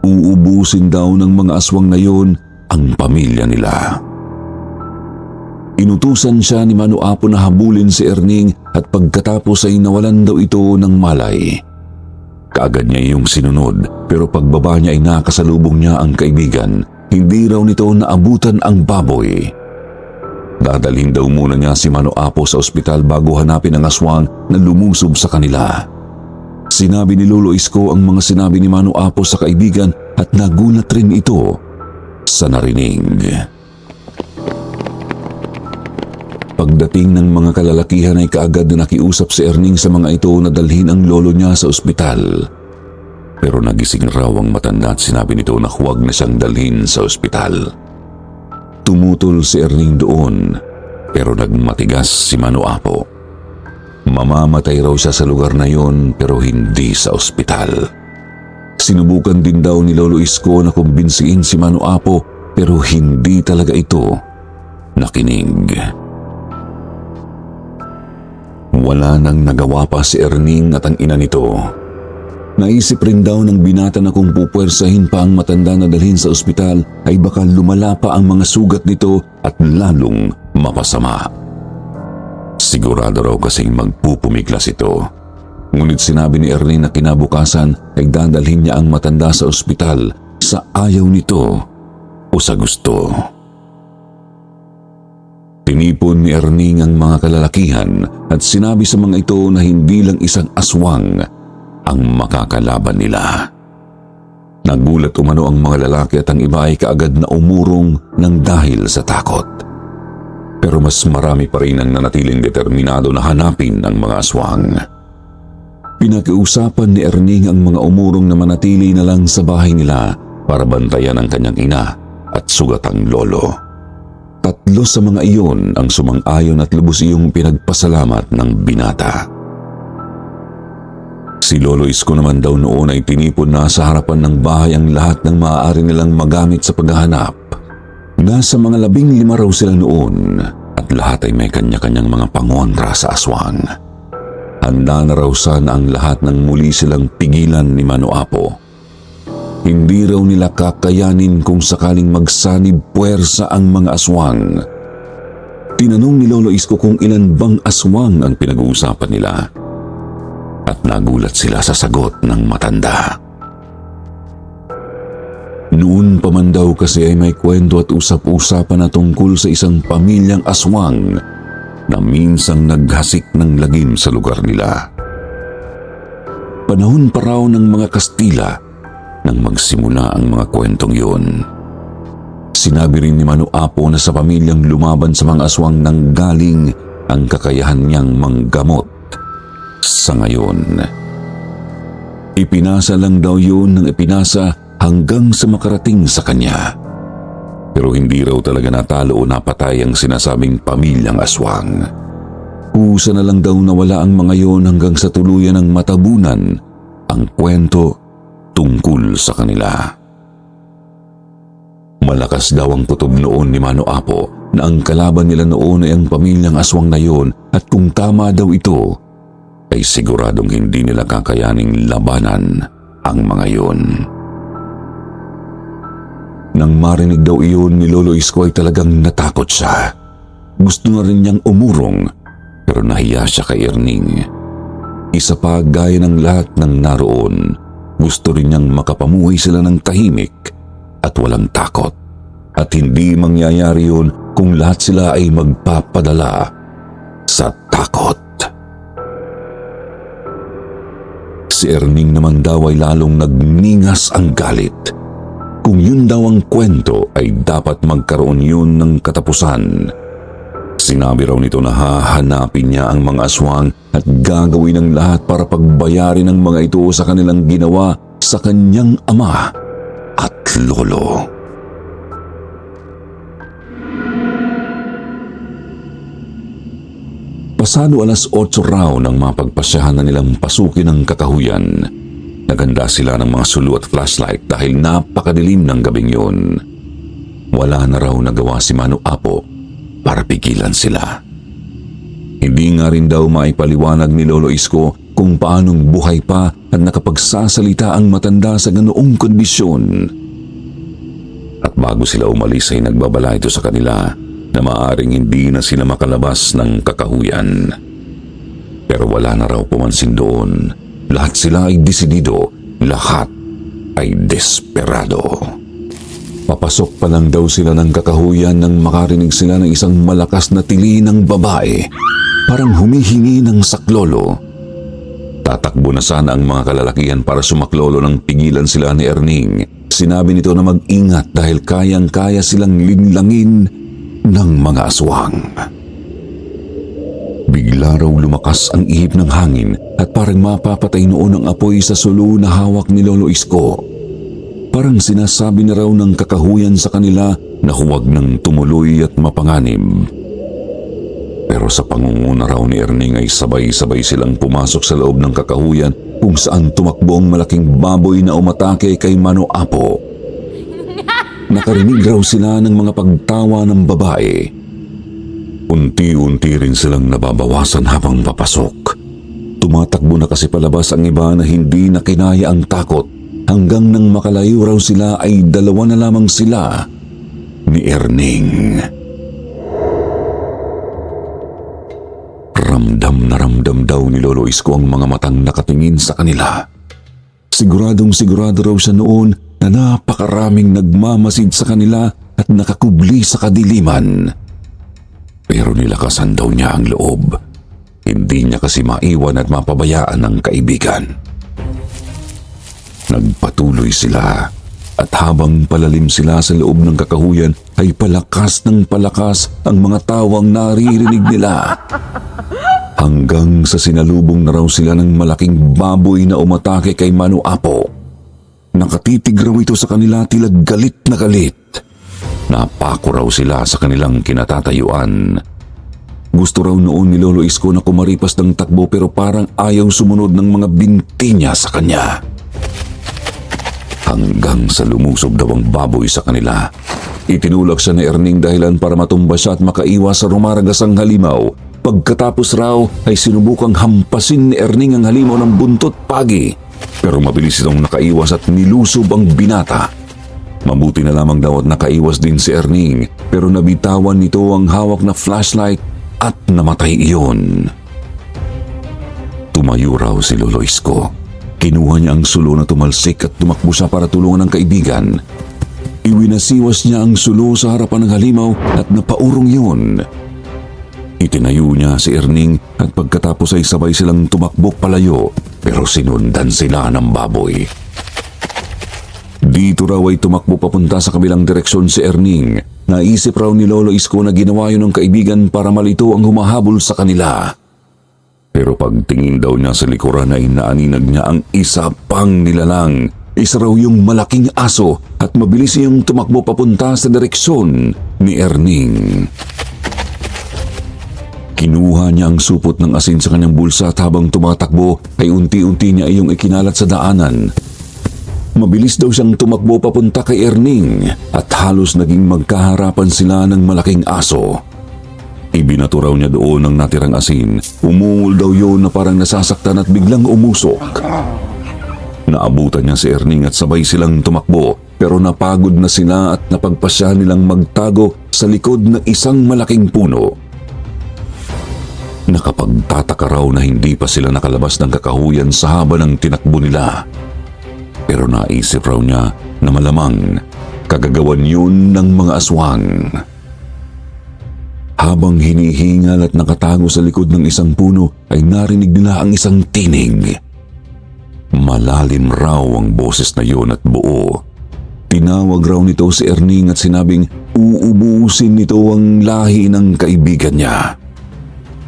Uubusin daw ng mga aswang na yon ang pamilya nila. Inutusan siya ni Mano Apo na habulin si Erning at pagkatapos ay nawalan daw ito ng malay. Kaagad niya yung sinunod pero pagbaba niya ay nakasalubong niya ang kaibigan. Hindi raw nito naabutan ang baboy. Dadalhin daw muna niya si Mano Apo sa ospital bago hanapin ang aswang na lumusob sa kanila. Sinabi ni Lolo Isko ang mga sinabi ni Mano Apo sa kaibigan at nagulat rin ito sa narinig. Pagdating ng mga kalalakihan ay kaagad na nakiusap si Erning sa mga ito na dalhin ang lolo niya sa ospital. Pero nagising raw ang matanda at sinabi nito na huwag na siyang dalhin sa ospital. Tumutol si Erning doon pero nagmatigas si Mano Apo. Mamamatay raw siya sa lugar na yon pero hindi sa ospital. Sinubukan din daw ni Lolo Isko na kumbinsiin si Mano Apo pero hindi talaga ito nakinig. Wala nang nagawa pa si Erning at ang ina nito. Naisip rin daw ng binata na kung pupwersahin pa ang matanda na dalhin sa ospital ay baka lumala pa ang mga sugat nito at lalong mapasama. Sigurado raw kasing magpupumiglas ito. Ngunit sinabi ni Erning na kinabukasan ay dadalhin niya ang matanda sa ospital sa ayaw nito o sa gusto. Tinipon ni Erning ang mga kalalakihan at sinabi sa mga ito na hindi lang isang aswang ang makakalaban nila. Nagulat umano ang mga lalaki at ang iba ay kaagad na umurong ng dahil sa takot. Pero mas marami pa rin ang nanatiling determinado na hanapin ang mga aswang. Pinakiusapan ni Erning ang mga umurong na manatili na lang sa bahay nila para bantayan ang kanyang ina at sugatang lolo. 3 sa mga iyon ang sumang-ayon at lubos iyong pinagpasalamat ng binata. Si Lolo Isko naman daw noon ay tinipon na sa harapan ng bahay ang lahat ng maaari nilang magamit sa paghahanap. Nasa mga 15 raw sila noon at lahat ay may kanya-kanyang mga pangontra sa aswang. Handa na raw sana ang lahat nang muli silang pigilan ni Mano Apo. Hindi raw nila kakayanin kung sakaling magsanib puwersa ang mga aswang. Tinanong ni Lolo Isko kung ilan bang aswang ang pinag-uusapan nila. At nagulat sila sa sagot ng matanda. Noon pa man daw kasi ay may kwento at usap-usapan na tungkol sa isang pamilyang aswang na minsang naghasik ng lagim sa lugar nila. Panahon pa raw ng mga Kastila nang magsimula ang mga kwentong yun. Sinabi rin ni Mano Apo na sa pamilyang lumaban sa mga aswang nanggaling ang kakayahan niyang manggamot sa ngayon. Ipinasa lang daw yun ng ipinasa hanggang sa makarating sa kanya. Pero hindi raw talaga natalo o napatay ang sinasabing pamilyang aswang. Kusa na lang daw nawala ang mga yon hanggang sa tuluyan ng matabunan ang kwento tungkol sa kanila. Malakas daw ang kutob noon ni Mano Apo na ang kalaban nila noon ay ang pamilyang aswang na yon at kung tama daw ito, ay siguradong hindi nila kakayaning labanan ang mga yon. Nang marinig daw iyon ni Lolo Isko ay talagang natakot siya. Gusto na rin niyang umurong pero nahiya siya kay Erning. Isa pa gaya ng lahat ng naroon, gusto rin niyang makapamuhay sila ng tahimik at walang takot. At hindi mangyayari yun kung lahat sila ay magpapadala sa takot. Si Erning naman daw ay lalong nagningas ang galit. Kung yun daw ang kwento ay dapat magkaroon yun ng katapusan. Sinabi raw nito na hahanapin niya ang mga aswang at gagawin ang lahat para pagbayarin ng mga ito sa kanilang ginawa sa kanyang ama at lolo. Pasado alas 8 raw nang mapagpasyahan na nilang pasukin ang kakahuyan. Naganda sila ng mga sulu at flashlight dahil napakadilim ng gabing yun. Wala na raw nagawa si Mano Apo para pigilan sila. Hindi nga rin daw maipaliwanag ni Lolo Isko kung paanong buhay pa at nakapagsasalita ang matanda sa ganoong kondisyon. At bago sila umalis ay nagbabala ito sa kanila na maaaring hindi na sila makalabas ng kakahuyan. Pero wala na raw pumansin doon. Lahat sila ay desidido, lahat ay desperado. Papasok pa lang daw sila ng kakahuyan nang makarinig sila ng isang malakas na tili ng babae, parang humihingi ng saklolo. Tatakbo na sana ang mga kalalakihan para sumaklolo nang pigilan sila ni Erning. Sinabi nito na mag-ingat dahil kayang-kaya silang linlangin ng mga aswang. Bigla raw lumakas ang ihip ng hangin at parang mapapatay noon ang apoy sa sulu na hawak ni Lolo Isko. Parang sinasabi na raw ng kakahuyan sa kanila na huwag nang tumuloy at mapanganib. Pero sa pangunguna raw ni Erning ay sabay-sabay silang pumasok sa loob ng kakahuyan kung saan tumakbo ang malaking baboy na umatake kay Mano Apo. Nakarinig raw sila ng mga pagtawa ng babae. Unti-unti rin silang nababawasan habang papasok. Tumatakbo na kasi palabas ang iba na hindi na kinaya ang takot. Hanggang nang makalayo raw sila ay dalawa na lamang sila ni Erning. Ramdam na ramdam daw ni Lolo Isko ang mga matang nakatingin sa kanila. Siguradong sigurado raw siya noon na napakaraming nagmamasid sa kanila at nakakubli sa kadiliman. Pero nilakasan daw niya ang loob. Hindi niya kasi maiwan at mapabayaan ang kaibigan. Nagpatuloy sila at habang palalim sila sa loob ng kakahuyan ay palakas ng palakas ang mga tawang naririnig nila. Hanggang sa sinalubong na raw sila ng malaking baboy na umatake kay Mano Apo. Nakatitig raw ito sa kanila tila galit na galit. Napako raw sila sa kanilang kinatatayuan. Gusto raw noon ni Lolo Isko na kumaripas ng takbo pero parang ayaw sumunod ng mga binti niya sa kanya. Hanggang sa lumusob daw ang baboy sa kanila. Itinulak siya ni Erning dahilan para matumba siya at makaiwas sa rumaragasang halimaw. Pagkatapos raw ay sinubukang hampasin ni Erning ang halimaw ng buntot pagi. Pero mabilis itong nakaiwas at nilusob ang binata. Mabuti na lamang daw at nakaiwas din si Erning pero nabitawan nito ang hawak na flashlight at namatay iyon. Tumayo raw si Lolo Isko. Kinuha niya ang sulo na tumalsik at tumakbo siya para tulungan ang kaibigan. Iwinasiwas niya ang sulo sa harapan ng halimaw at napaurong yun. Itinayo niya si Erning at pagkatapos ay sabay silang tumakbo palayo pero sinundan sila ng baboy. Dito raw ay tumakbo papunta sa kabilang direksyon si Erning. Naisip raw ni Lolo Isko na ginawa yun ng kaibigan para malito ang humahabol sa kanila. Pero pagtingin daw niya sa likuran ay naaninag niya ang isa pang nilalang. Isa raw yung malaking aso at mabilis yung tumakbo papunta sa direksyon ni Erning. Kinuha niya ang supot ng asin sa kanyang bulsa at habang tumatakbo ay unti-unti niya iyong ikinalat sa daanan. Mabilis daw siyang tumakbo papunta kay Erning at halos naging magkaharapan sila ng malaking aso. Ibinato raw niya doon ang natirang asin. Umungol daw yun na parang nasasaktan at biglang umusok. Naabutan niya si Erning at sabay silang tumakbo pero napagod na sila at napagpasya nilang magtago sa likod ng isang malaking puno. Nakapagtataka raw na hindi pa sila nakalabas ng kakahuyan sa haba ng tinakbo nila. Pero naisip raw niya na malamang kagagawan yun ng mga aswang. Habang hinihingal at nakatago sa likod ng isang puno ay narinig nila ang isang tinig. Malalim raw ang boses na yun at buo. Tinawag raw nito si Erning at sinabing uubusin nito ang lahi ng kaibigan niya.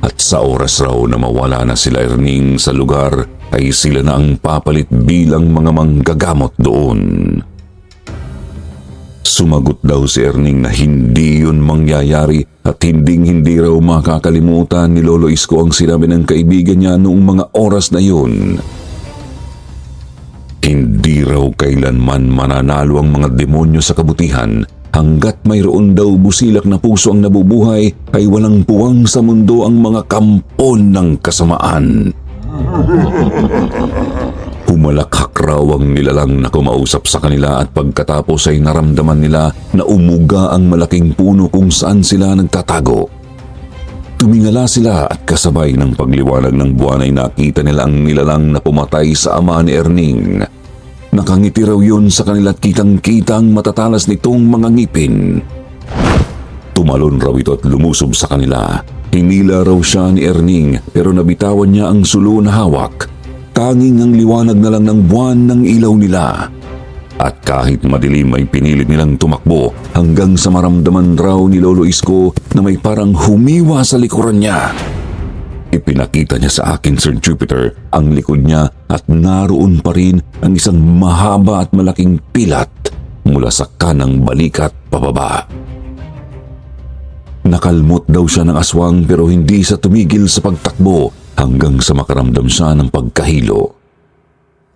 At sa oras raw na mawala na sila Erning sa lugar ay sila na ang papalit bilang mga manggagamot doon. Sumagot daw si Erning na hindi yun mangyayari at hindi raw makakalimutan ni Lolo Isko ang sinabi ng kaibigan niya noong mga oras na yun. Hindi raw kailanman mananalo ang mga demonyo sa kabutihan. Hanggat mayroon daw busilak na puso ang nabubuhay ay walang puwang sa mundo ang mga kampon ng kasamaan. Humalakhak raw ang nilalang na kumausap sa kanila at pagkatapos ay naramdaman nila na umuga ang malaking puno kung saan sila nagtatago. Tumingala sila at kasabay ng pagliwanag ng buwan ay nakita nila ang nilalang na pumatay sa ama ni Erning. Nakangiti raw yun sa kanila at kitang-kita ang matatalas nitong mga ngipin. Tumalon raw ito at lumusob sa kanila. Hinila raw siya ni Erning pero nabitawan niya ang sulo na hawak. Tanging ang liwanag na lang ng buwan ng ilaw nila. At kahit madilim ay pinilit nilang tumakbo hanggang sa maramdaman raw ni Lolo Isko na may parang humiwa sa likuran niya. Ipinakita niya sa akin, Sir Jupiter, ang likod niya at naroon pa rin ang isang mahaba at malaking pilat mula sa kanang balikat pababa. Nakalmot daw siya ng aswang pero hindi sa tumigil sa pagtakbo hanggang sa makaramdam siya ng pagkahilo.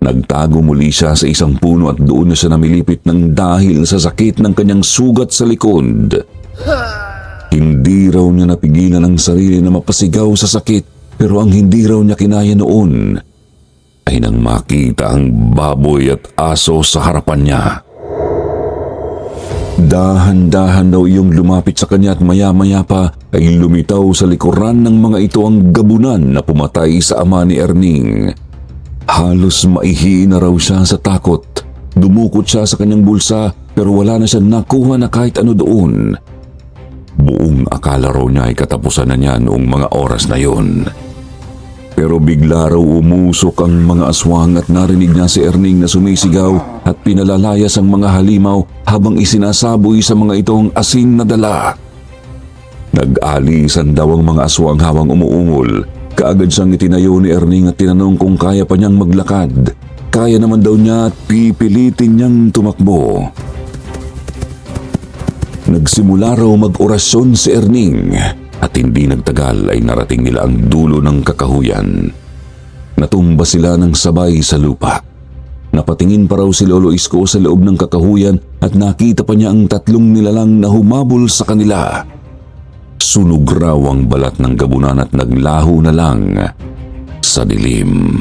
Nagtago muli siya sa isang puno at doon na siya namilipit ng dahil sa sakit ng kanyang sugat sa likod. Hindi raw niya napigilan ang sarili na mapasigaw sa sakit pero ang hindi raw niya kinaya noon ay nang makita ang baboy at aso sa harapan niya. Dahan-dahan daw iyong lumapit sa kanya at maya-maya pa ay lumitaw sa likuran ng mga ito ang gabunan na pumatay sa ama ni Erning. Halos maihi na raw siya sa takot. Dumukot siya sa kanyang bulsa pero wala na siyang nakuha na kahit ano doon. Buong akala raw niya ay katapusan na niya noong mga oras na yun. Pero bigla raw umusok ang mga aswang at narinig niya si Erning na sumisigaw at pinalalayas ang mga halimaw habang isinasaboy sa mga itong asin na dala. Nag-alisan daw ang mga aswang habang umuungol. Kaagad siyang itinayo ni Erning at tinanong kung kaya pa niyang maglakad. Kaya naman daw niya at pipilitin niyang tumakbo. Nagsimula raw mag-orasyon si Erning at hindi nagtagal ay narating nila ang dulo ng kakahuyan. Natumba sila ng sabay sa lupa. Napatingin pa raw si Lolo Isko sa loob ng kakahuyan at nakita pa niya ang tatlong nilalang na humabol sa kanila. Sunog raw ang balat ng gabunan at naglaho na lang sa dilim.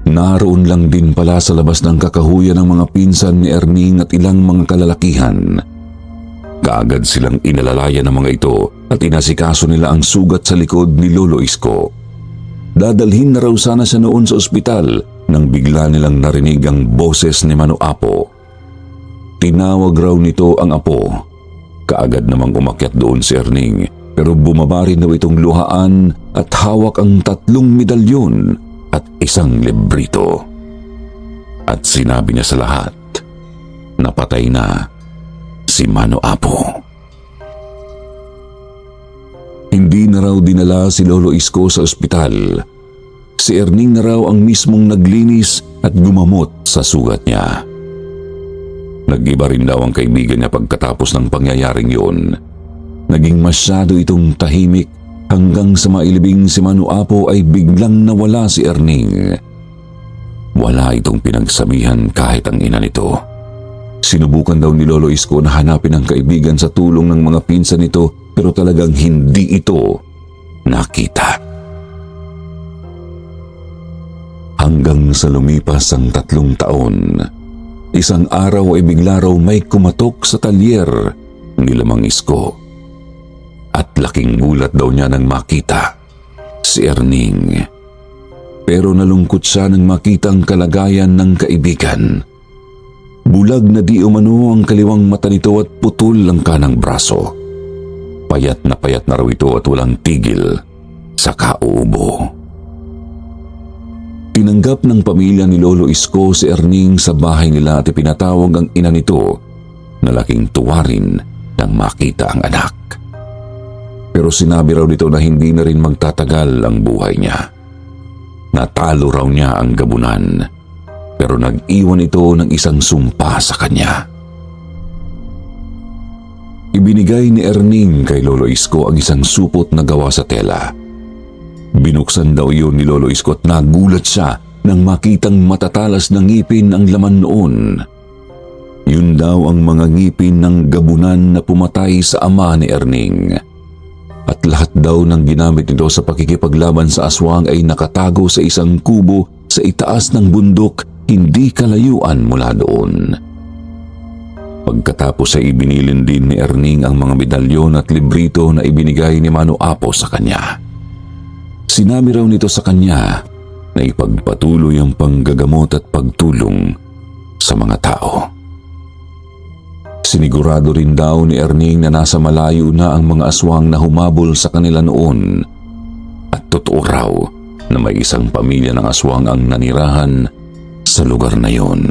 Naroon lang din pala sa labas ng kakahuyan ang mga pinsan ni Erning at ilang mga kalalakihan. Kaagad silang inalalayan ng mga ito at inasikaso nila ang sugat sa likod ni Lolo Isko. Dadalhin na raw sana siya noon sa ospital nang bigla nilang narinig ang boses ni Mano Apo. Tinawag raw nito ang apo. Kaagad namang umakyat doon si Erning pero bumaba rin daw itong luhaan at hawak ang 3 medalyon at isang librito. At sinabi niya sa lahat na patay na si Mano Apo. Hindi na raw dinala si Lolo Isko sa ospital. Si Erning na raw ang mismong naglinis at gumamot sa sugat niya. Nag-iba rin daw ang kaibigan niya pagkatapos ng pangyayaring yun. Naging masyado itong tahimik hanggang sa mailibing si Mano Apo ay biglang nawala si Erning. Wala itong pinagsabihan kahit ang ina nito. Sinubukan daw ni Lolo Isko na hanapin ang kaibigan sa tulong ng mga pinsan nito pero talagang hindi ito nakita. Hanggang sa lumipas ang 3 taon, isang araw ay bigla raw may kumatok sa talyer ni Lamang Isko. At laking gulat daw niya nang makita si Erning. Pero nalungkot siya nang makita ang kalagayan ng kaibigan. Bulag na di umano ang kaliwang mata nito at putol ang kanang braso. Payat na raw ito at walang tigil sa kauubo. Tinanggap ng pamilya ni Lolo Isko si Erning sa bahay nila at ipinatawag ang ina nito na laking tuwa rin nang makita ang anak. Pero sinabi raw nito na hindi na rin magtatagal ang buhay niya. Natalo raw niya ang gabunan, pero nag-iwan ito ng isang sumpa sa kanya. Ibinigay ni Erning kay Lolo Isko ang isang supot na gawa sa tela. Binuksan daw yun ni Lolo Isko at nagulat siya nang makitang matatalas ng ngipin ang laman noon. Yun daw ang mga ngipin ng gabunan na pumatay sa ama ni Erning. At lahat daw ng ginamit nito sa pakikipaglaban sa aswang ay nakatago sa isang kubo sa itaas ng bundok, hindi kalayuan mula doon. Pagkatapos ay ibinilin din ni Erning ang mga medalyon at librito na ibinigay ni Mano Apo sa kanya. Sinabi raw nito sa kanya na ipagpatuloy ang panggagamot at pagtulong sa mga tao. Sinigurado rin daw ni Erning na nasa malayo na ang mga aswang na humabol sa kanila noon at totoo raw na may isang pamilya ng aswang ang nanirahan sa lugar na yon.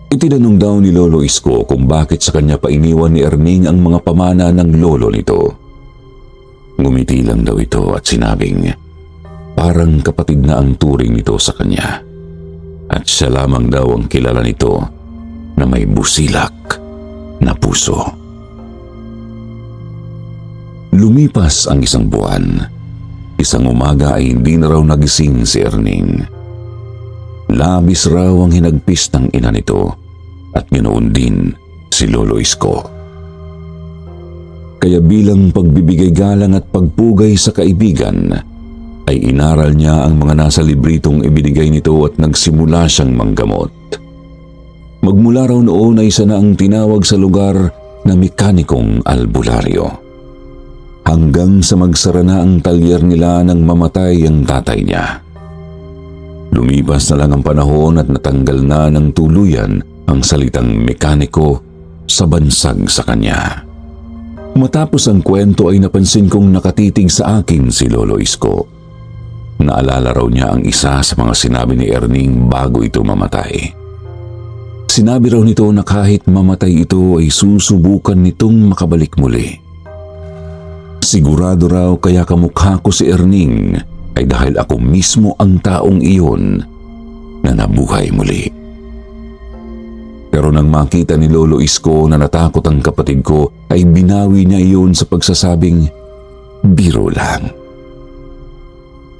Itinanong daw ni Lolo Isko kung bakit sa kanya pa iniwan ni Erning ang mga pamana ng lolo nito. Ngumiti lang daw ito at sinabing parang kapatid na ang turing nito sa kanya at siya lamang daw ang kilala nito na may busilak na puso. Lumipas ang isang buwan. Isang umaga ay hindi na raw nagising si Erning. Labis raw ang hinagpis ng ina nito at ganoon din si Lolo Isko. Kaya bilang pagbibigay galang at pagpugay sa kaibigan, ay inaral niya ang mga nasa libritong ibinigay nito at nagsimula siyang manggamot. Magmula raw noon ay isa na ang tinawag sa lugar na mekanikong albularyo. Hanggang sa magsara na ang talyer nila nang mamatay ang tatay niya. Lumipas na lang ang panahon at natanggal na ng tuluyan ang salitang mekaniko sa bansag sa kanya. Matapos ang kwento ay napansin kong nakatitig sa akin si Lolo Isko. Naalala raw niya ang isa sa mga sinabi ni Erning bago ito mamatay. Sinabi raw nito na kahit mamatay ito ay susubukan nitong makabalik muli. Sigurado raw kaya kamukha ko si Erning ay dahil ako mismo ang taong iyon na nabuhay muli. Pero nang makita ni Lolo Isko na natakot ang kapatid ko ay binawi niya iyon sa pagsasabing biro lang.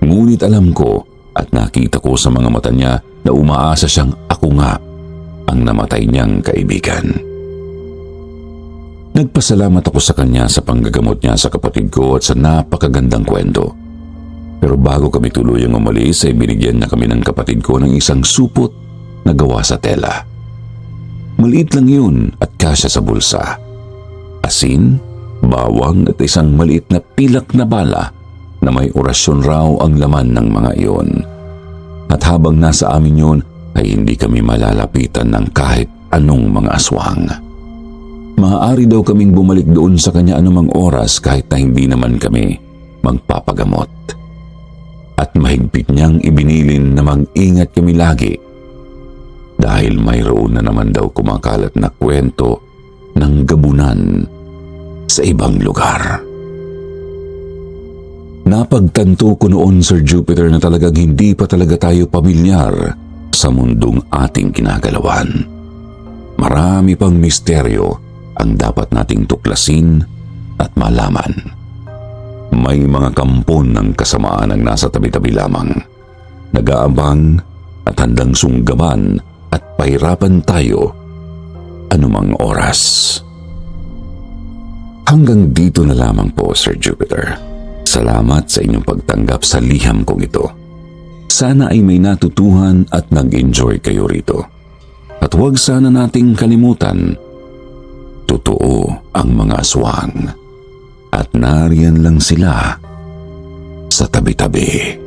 Ngunit alam ko at nakita ko sa mga mata niya na umaasa siyang ako nga ang namatay niyang kaibigan. Nagpasalamat ako sa kanya sa panggagamot niya sa kapatid ko at sa napakagandang kwento. Pero bago kami tuluyang umalis ay binigyan niya kami ng kapatid ko ng isang supot na gawa sa tela. Maliit lang yun at kasya sa bulsa. Asin, bawang at isang maliit na pilak na bala na may orasyon raw ang laman ng mga iyon. At habang nasa amin yun, ay hindi kami malalapitan ng kahit anong mga aswang. Maaari daw kaming bumalik doon sa kanya anumang oras kahit na hindi naman kami magpapagamot. At mahigpit niyang ibinilin na mag-ingat kami lagi dahil mayroon na naman daw kumakalat na kwento ng gabunan sa ibang lugar. Napagtanto ko noon, Sir Jupiter, na talagang hindi pa talaga tayo pamilyar sa mundong ating kinagalawan. Marami pang misteryo ang dapat nating tuklasin at malaman. May mga kampon ng kasamaan ang nasa tabi-tabi lamang, nag-aabang at handang sunggaban at pahirapan tayo anumang oras. Hanggang dito na lamang po, Sir Jupiter. Salamat sa inyong pagtanggap sa liham kong ito. Sana ay may natutuhan at nag-enjoy kayo rito. At huwag sana nating kalimutan, totoo ang mga aswang. At nariyan lang sila sa tabi-tabi.